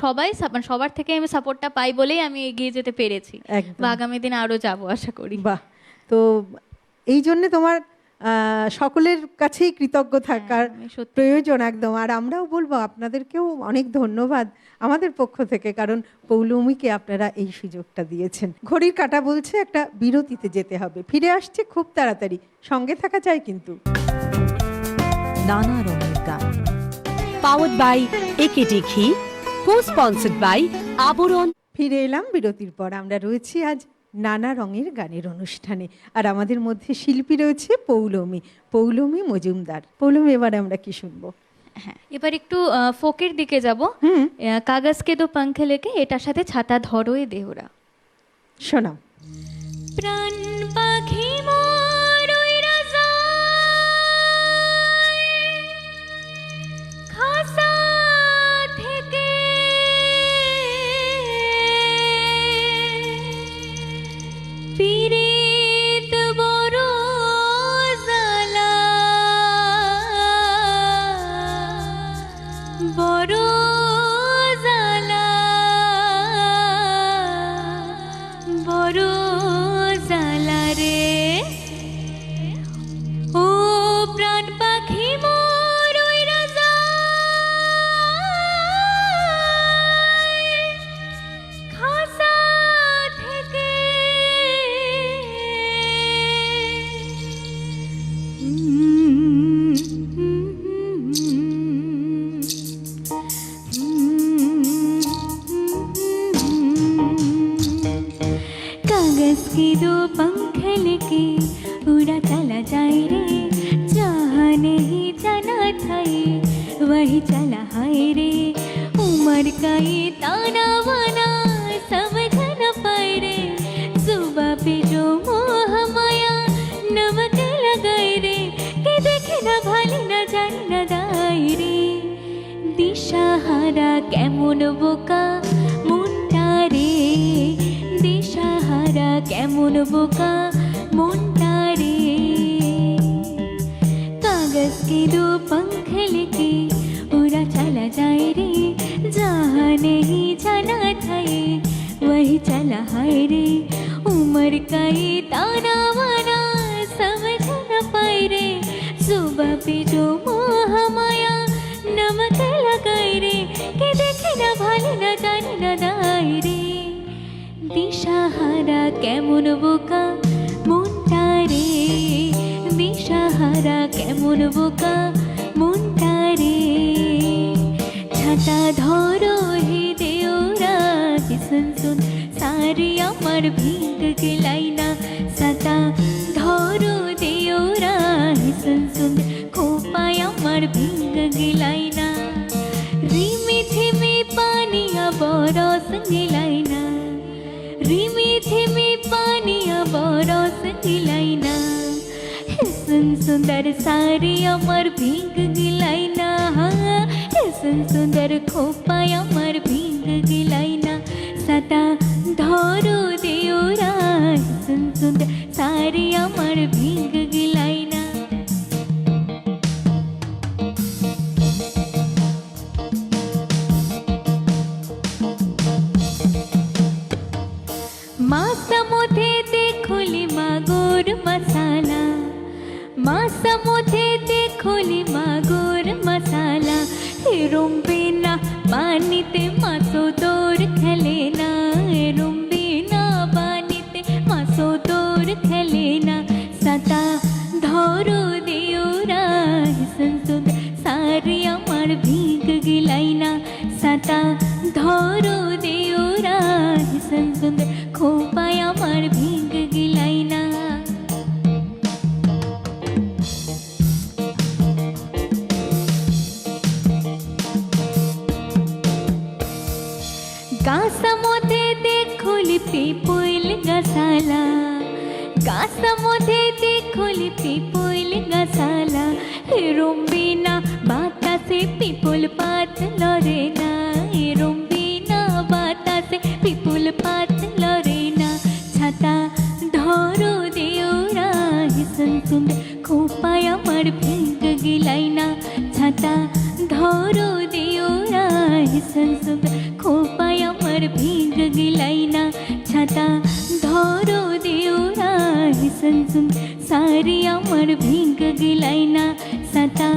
মানে সবার থেকে আমি সাপোর্টটা পাই বলেই আমি এগিয়ে যেতে পেরেছি, একদম। বা আগামী দিনে আরো যাবো আশা করি। বাহ, তো এই জন্যে তোমার সকলের কাছেই কৃতজ্ঞ থাকার আমি সত্যি- প্রয়োজন একদম। আর আমরাও বলবো আপনাদেরকেও অনেক ধন্যবাদ আমাদের পক্ষ থেকে, কারণ পৌলমীকে আপনারা এই সুযোগটা দিয়েছেন। ঘড়ির কাঁটা বলছে একটা বিরতিতে যেতে হবে, ফিরে আসছে খুব তাড়াতাড়ি, সঙ্গে থাকা চাই কিন্তু। নানা রঙের গান, পাওয়ার্ড বাই একেডি ঘি, কো স্পন্সর্ড বাই আবরণ। ফিরে এলাম বিরতির পর। আমরা রয়েছি আজ নানা রঙের গানের অনুষ্ঠানে, আর আমাদের মধ্যে শিল্পী রয়েছে পৌলমী মজুমদার। পৌলমী, এবারে আমরা কি শুনবো? হ্যাঁ, এবার একটু ফোকের দিকে যাব। কাগজ কে দো পাঙ্খ লেকে, এটার সাথে ছাতা ধরোয় দেহরা। শোনাও। প্রাণ পাখি মোর উইরা যায় খাসা থেকে, পীড়িত বড় জ্বালা, বড় জ্বালা, বড় জ্বালা রে। ও প্রাণ পাখি মোর উইরা যায় খাসা থেকে, कागज के दो पंख लेके उड़ा चला जाए रे, जहाँ नहीं जाना था ये वही चला हाय रे। उम्र का ये ताना वाना समझ न पाए रे, जुबा पे जो मोह माया नमक लगाए रे, के देखे न भाली न जानी न दाए रे। दिशाहारा কেমন বোকা মনটা রে, দিশাহারা কেমন বোকা মনটা রে। কাগজ के दो पंख लेके उड़ा चला जाए रे, जहाँ नहीं जाना था ये वही चला हाय रे। उम्र का ये ताना वाना समझ न पाए रे, जुबा पे जो मोह माया नमक लगाए रे, के देखे न भाली न जानी न दाए रे। দিশাহারা কেমন বোকা মনটা রে, দিশাহারা কেমন বোকা মনটা রে। ছাতা ধরো হে দেওরা, সুন সুন সারি আমার ভিঙ্গ গেলাই না। ছাতা ধরো দেওরা, সুন সুন খোপায় আমার ভিঙ্গ গেলাই না। রিমি ঝিমি পানিয়া বরস গেলাই না, রিমি ঝিমি পানিয়া বরস গেলাই না। সুন সুন্দর সারি আমার ভিঙ্গ গেলাই না, সুন সুন্দর খোপায় আমার ভিঙ্গ গেলাই না। ছাতা ধরো দেওরা, সুন সুন্দর সারি আমার ভিঙ্গ গেলাই না। मासा मोधे देखोली मागोर मसाला, मासा मोधे देखोली मागोर मसाला। रुम्बिना पानीते मासो दोर खेलेना, रुम्बिना पानीते मासो दोर खेलेना। सता धरो देओरा, सुन सारी আমার ভিগ গিলাই না। সাতা ধরো দেওরা, সুন সুন্দর খোপায় আমার ভিগ গিলাই না। गासामध्ये देखोली पिपोईल गसाला, गासामध्ये देखोली पिपोईल गसाला। रुम्बिना बातासे पिपुल पात लरेना, रुम्बिना बातासे पिपुल पात लरेना। ছাতা গেলাই না ছাতা ধরো দেওরা হিসন সুন সারি আমার ভিঙ্গ গেলাই না ছাতা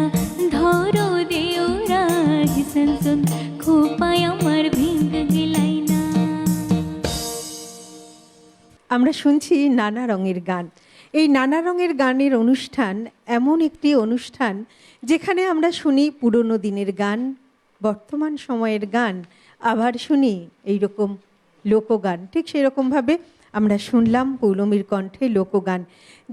ধরো দেওরা হিসন সুন খোপায় আমার ভিঙ্গ গেলাই না। আমরা শুনছি নানা রঙের গান। এই নানা রঙের গানের অনুষ্ঠান এমন একটি অনুষ্ঠান যেখানে আমরা শুনি পুরনো দিনের গান, বর্তমান সময়ের গান, আবার শুনি এইরকম লোকগান। ঠিক সেরকমভাবে আমরা শুনলাম পৌলমীর কণ্ঠে লোকগান,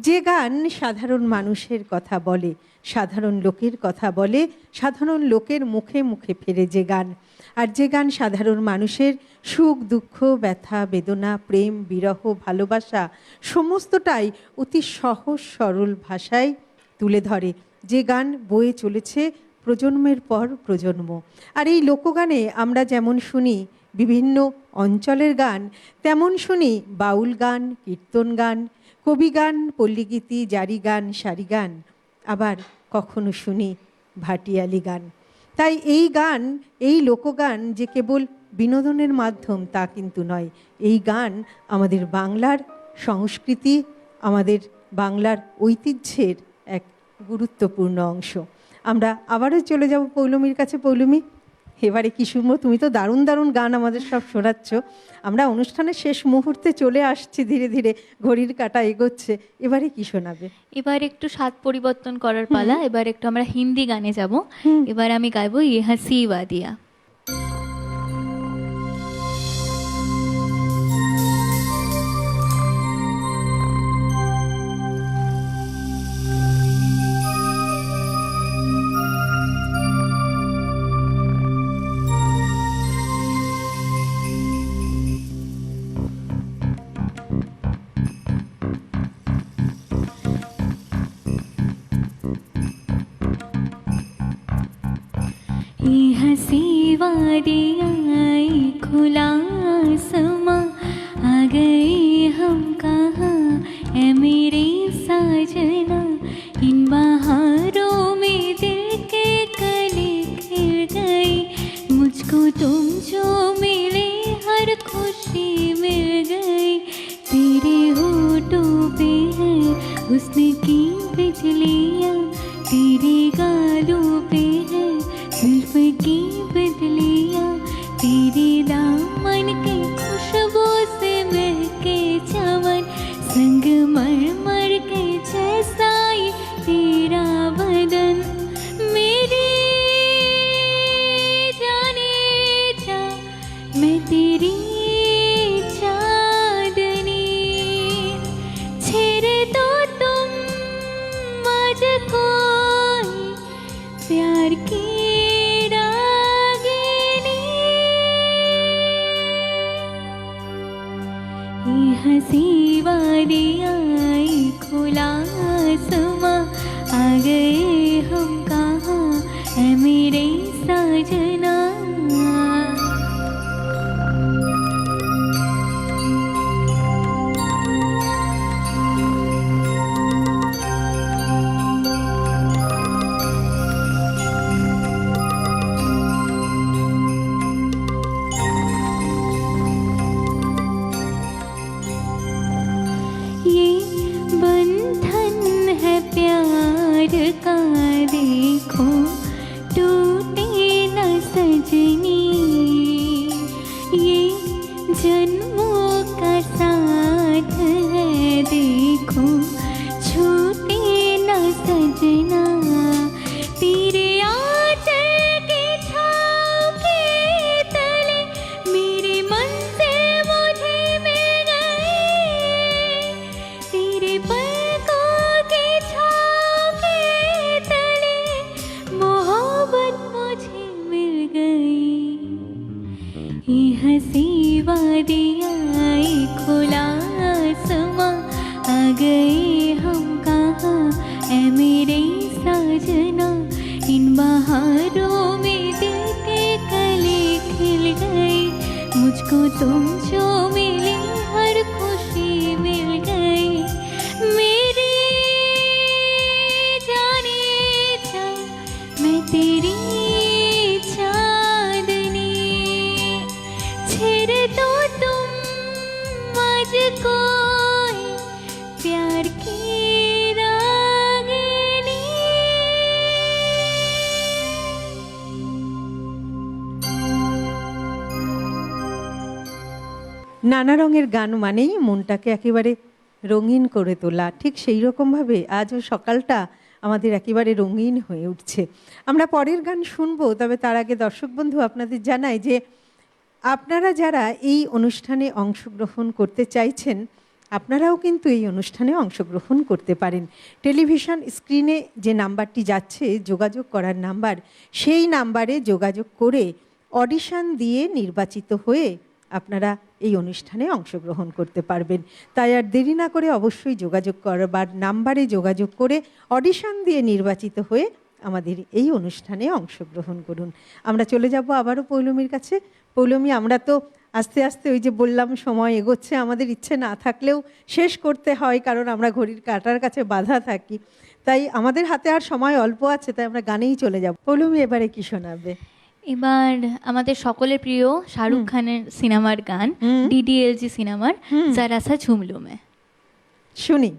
যে গান সাধারণ মানুষের কথা বলে, সাধারণ লোকের কথা বলে, সাধারণ লোকের মুখে মুখে ফেরে যে গান, আর যে গান সাধারণ মানুষের সুখ দুঃখ ব্যথা বেদনা প্রেম বিরহ ভালোবাসা সমস্তটাই অতি সহজ সরল ভাষায় তুলে ধরে, যে গান বয়ে চলেছে প্রজন্মের পর প্রজন্ম। আর এই লোকগানে আমরা যেমন শুনি বিভিন্ন অঞ্চলের গান, তেমন শুনি বাউল গান, কীর্তন গান, কবি গান, পল্লীগীতি, জারি গান, সারি গান, আবার কখনো শুনি ভাটিয়ালি গান। তাই এই গান, এই লোকগান যে কেবল বিনোদনের মাধ্যম তা কিন্তু নয়। এই গান আমাদের বাংলার সংস্কৃতি, আমাদের বাংলার ঐতিহ্যের এক গুরুত্বপূর্ণ অংশ। আমরা আবারও চলে যাব পৌলমীর কাছে। পৌলমী, এবারে কি শুনবো? তুমি তো দারুণ দারুণ গান আমাদের সব শোনাচ্ছ। আমরা অনুষ্ঠানের শেষ মুহূর্তে চলে আসছি, ধীরে ধীরে ঘড়ির কাঁটা এগোচ্ছে। এবারে কি শোনাবে? এবার একটু স্বাদ পরিবর্তন করার পালা। এবার একটু আমরা হিন্দি গানে যাব। এবার আমি গাইবো ইয়ে হাসি ওয়াদিয়া। ये हंसी वादियाँ खुला आसमां, आ गए हम कहाँ ऐ मेरे साजना। इन बहारों में दिल के कली खिल गई, मुझको तुम जो मिले हर खुशी मिल गई। तेरे होठों पे है हुस्न की बिजलियाँ, तेरे गालों पे है जुल्फ की बदलियाँ, तेरे दामन की खुशबू से महके चमन, संग मर मर के जैसा ये तेरा बदन। मेरी जाने जा मैं तेरी चांदनी, छेड़े तो तुम आज कोई प्यार की हंसी वादियाँ खुला आसमां, आ गए हम कहाँ ऐ मेरे साजना। का देखो टूटे न सजनी, ये जन्मों का साथ है देखो छूटे न सजना। तेरे आंचल की छाँव के तले मेरी मंजिल मुझे मिल गई, तेरे पलकों की छाँव के तले मोहब्बत मुझे मिल गई। ये हंसी वादियाँ खुला आसमां, आ गए हम कहाँ ऐ मेरे साजना। इन बहारों में दिल के कली खिल गई, मुझको तुम जो मिले हर खुशी मिल गई। मेरी जाने जा मैं तेरी चांदनी, छेड़ दो तुम নানা রঙের গান মানেই মনটাকে একেবারে রঙিন করে তোলা, ঠিক সেই রকমভাবে আজও সকালটা আমাদের একেবারে রঙিন হয়ে উঠছে। আমরা পরের গান শুনবো, তবে তার আগে দর্শক বন্ধু আপনাদের জানাই যে আপনারা যারা এই অনুষ্ঠানে অংশগ্রহণ করতে চাইছেন, আপনারাও কিন্তু এই অনুষ্ঠানে অংশগ্রহণ করতে পারেন। টেলিভিশন স্ক্রিনে যে নাম্বারটি যাচ্ছে যোগাযোগ করার নাম্বার, সেই নাম্বারে যোগাযোগ করে অডিশন দিয়ে নির্বাচিত হয়ে আপনারা এই অনুষ্ঠানে অংশগ্রহণ করতে পারবেন। তাই আর দেরি না করে অবশ্যই যোগাযোগ করবার নাম্বারে যোগাযোগ করে অডিশন দিয়ে নির্বাচিত হয়ে আমাদের এই অনুষ্ঠানে অংশগ্রহণ করুন। আমরা চলে যাব আবারও পৌলমীর কাছে। পৌলমী, আমরা তো আস্তে আস্তে ওই যে বললাম সময় এগোচ্ছে, আমাদের ইচ্ছে না থাকলেও শেষ করতে হয়, কারণ আমরা ঘড়ির কাঁটার কাছে বাধা থাকি। তাই আমাদের হাতে আর সময় অল্প আছে, তাই আমরা গানেই চলে যাব। পৌলমী, এবারে কি শোনাবে? এবার আমাদের সকলের প্রিয় শাহরুখ খানের সিনেমার গান, ডিডিএলজি সিনেমার যারা সা ঝুমলু মে। শুনি।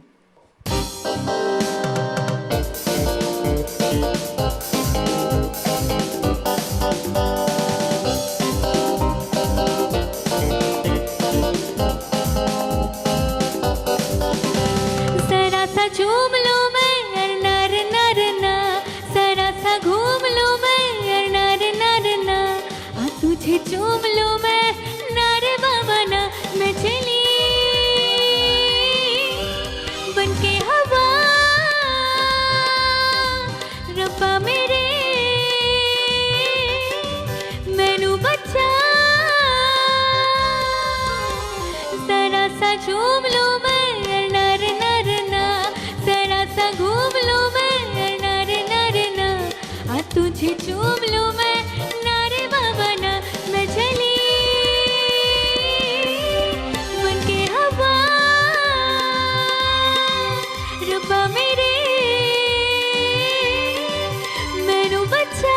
जरा सा झूम लूं मैं नर नर ना, जरा सा घूम लूं मैं नर नर ना, आ तुझे चूम लूं मैं नर बाबा ना, मैं चली बनके हवा रब्बा मेरे मैनू बचा, जरा सा झूम लूं मैं नर नर ना, जरा सा घूम लूं मैं नर नर ना, आ तुझे चूम लूं मैं नर बाबा ना, मैं चली बनके हवा रब्बा मेरे मैनू बचा।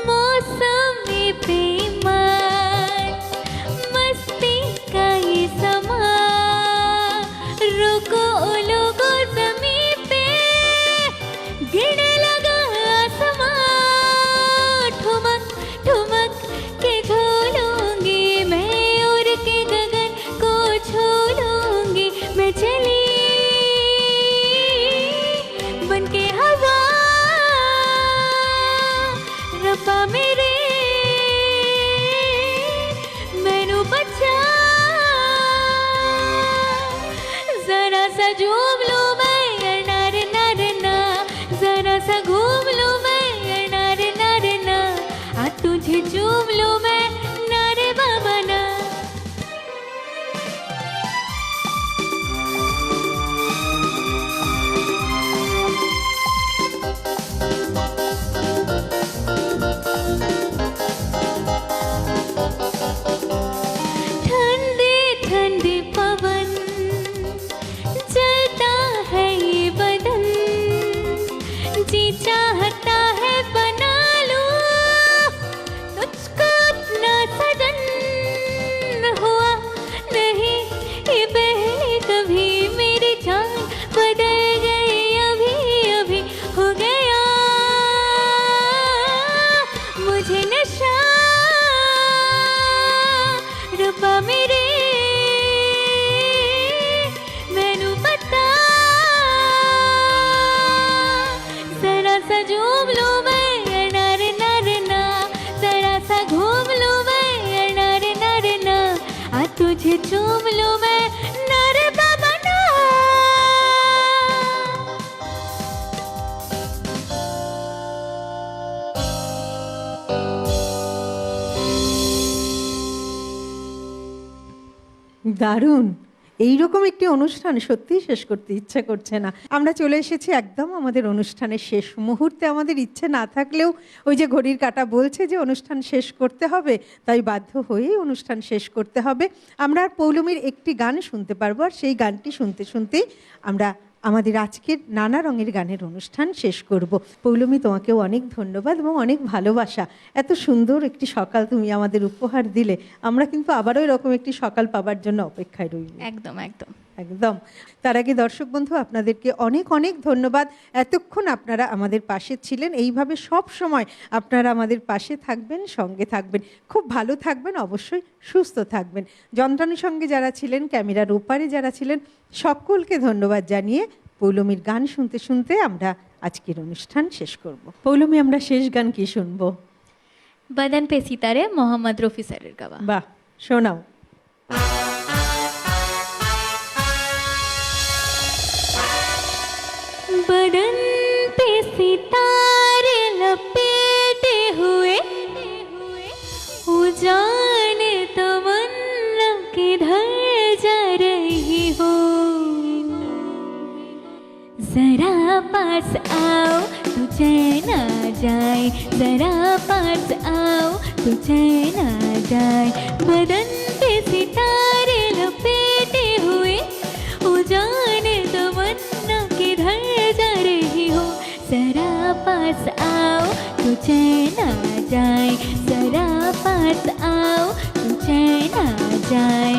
मौसम में बेईमान मस्ती का ये समा, रुको ओ लोगो ज़मीं पे गिरने लगा आसमां, ठुमक ठुमक के झूलूंगी मैं, उड़ के गगन को छू लूंगी, मैं चली बनके हवा रब्बा मेरे मैनू बचा, जरा सा झूम लूं मैं नर नर ना, जरा सा घूम लूं मैं नर नर ना, आ तुझे चूम लूं मैं नर बाबा ना। ठंडे ठंडे पवन चलता है ये बदन, जी चाहता है बना लूं तुझको अपना सजन, हुआ नहीं ये पहले कभी, मेरी जान बदल गई अभी अभी, हो गया मुझे नशा रब्बा मेरे मैनू पता, जरा सा झूम लूं मैं नर नर ना, जरा सा घूम लूं मैं नर नर ना, आ तुझे चूम लूं मैं नर बाबा ना। দারুণ! এইরকম একটি অনুষ্ঠান সত্যিই শেষ করতে ইচ্ছে করছে না। আমরা চলে এসেছি একদম আমাদের অনুষ্ঠানের শেষ মুহূর্তে। আমাদের ইচ্ছে না থাকলেও ওই যে ঘড়ির কাঁটা বলছে যে অনুষ্ঠান শেষ করতে হবে, তাই বাধ্য হয়েই অনুষ্ঠান শেষ করতে হবে। আমরা আর পৌলমীর একটি গান শুনতে পারবো, আর সেই গানটি শুনতে শুনতেই আমরা আমাদের আজকের নানা রঙের গানের অনুষ্ঠান শেষ করব। পৌলমী, তোমাকেও অনেক ধন্যবাদ এবং অনেক ভালোবাসা। এত সুন্দর একটি সকাল তুমি আমাদের উপহার দিলে। আমরা কিন্তু আবারও এরকম একটি সকাল পাবার জন্য অপেক্ষায় রইব। একদম একদম। একদম। তার আগে দর্শক বন্ধু, আপনাদেরকে অনেক অনেক ধন্যবাদ। এতক্ষণ আপনারা আমাদের পাশে ছিলেন। এইভাবে সব সময় আপনারা আমাদের পাশে থাকবেন, সঙ্গে থাকবেন, খুব ভালো থাকবেন, অবশ্যই সুস্থ থাকবেন। যন্ত্রাংশের সঙ্গে যারা ছিলেন, ক্যামেরার ওপারে যারা ছিলেন, সকলকে ধন্যবাদ জানিয়ে পৌলমীর গান শুনতে শুনতে আমরা আজকের অনুষ্ঠান শেষ করব। পৌলমী, আমরা শেষ গান কি শুনবো? বদন পে সিতারে, মোহাম্মদ রফি স্যারের গাওয়া। বাহ, শোনাও। बदन पे सितारे लपेटे हुए, उजान तमन्ना किधर जा रही हो, जरा पास आओ तू चैन आ जाए, जरा पास आओ तू चैन आ जाए। बदन पे सितारे लपेटे हुए, उजान तमन्ना किधर जा रही हो, जरा पास आओ तू चैन आ जाए, जरा पास आओ तू चैन आ जाए।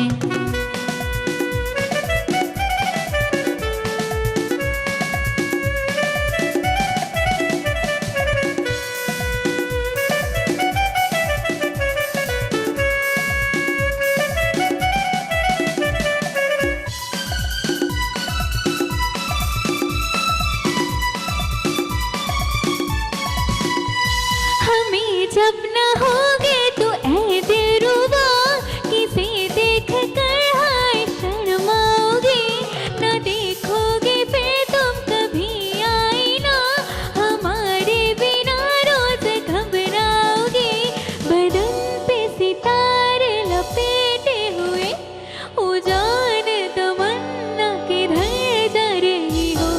जब न होगे तो ऐ दिलरुबा, किसे देख कर हाय शर्माओगे, न देखोगे फिर तुम कभी आईना, हमारे बिना रोज घबराओगे। बदन पे सितारे लपेटे हुए, उजान तमन्ना किधर जा रही हो,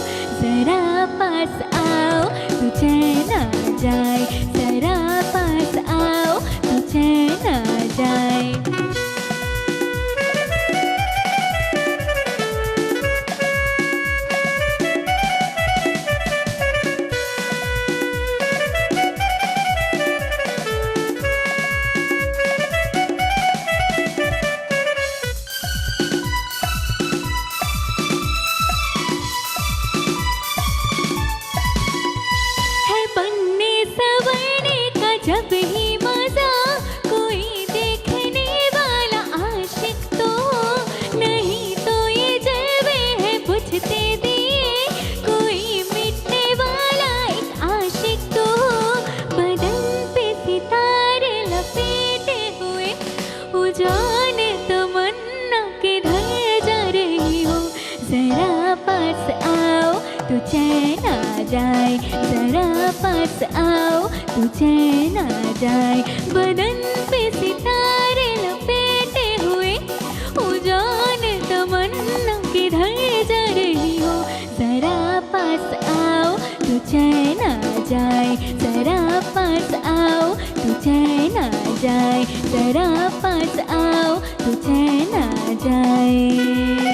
जरा पास आओ तू चैन आ जाए, जरा पास आओ तू चैन आ जाए। है बनने सवरने का जब ही मजा, कोई देखने वाला आशिक तो हो, नहीं तो ये जलवे है बुझते दिए, कोई मिटने वाला एक आशिक तो हो। बदन पे सितारे लपेटे हुए, उजान तमन्ना किधर जा रही हो, जरा पास आओ तू चैन आ जाए, जरा पास आओ तू चैन आ जाए। बदन पे सितारे लपेटे हुए, उजान तमन्ना किधर जा रही हो, जरा पास आओ तू चैन आ जाए, जरा पास आओ तू चैन आ जाए, जरा पास आओ तू चैन आ जाए।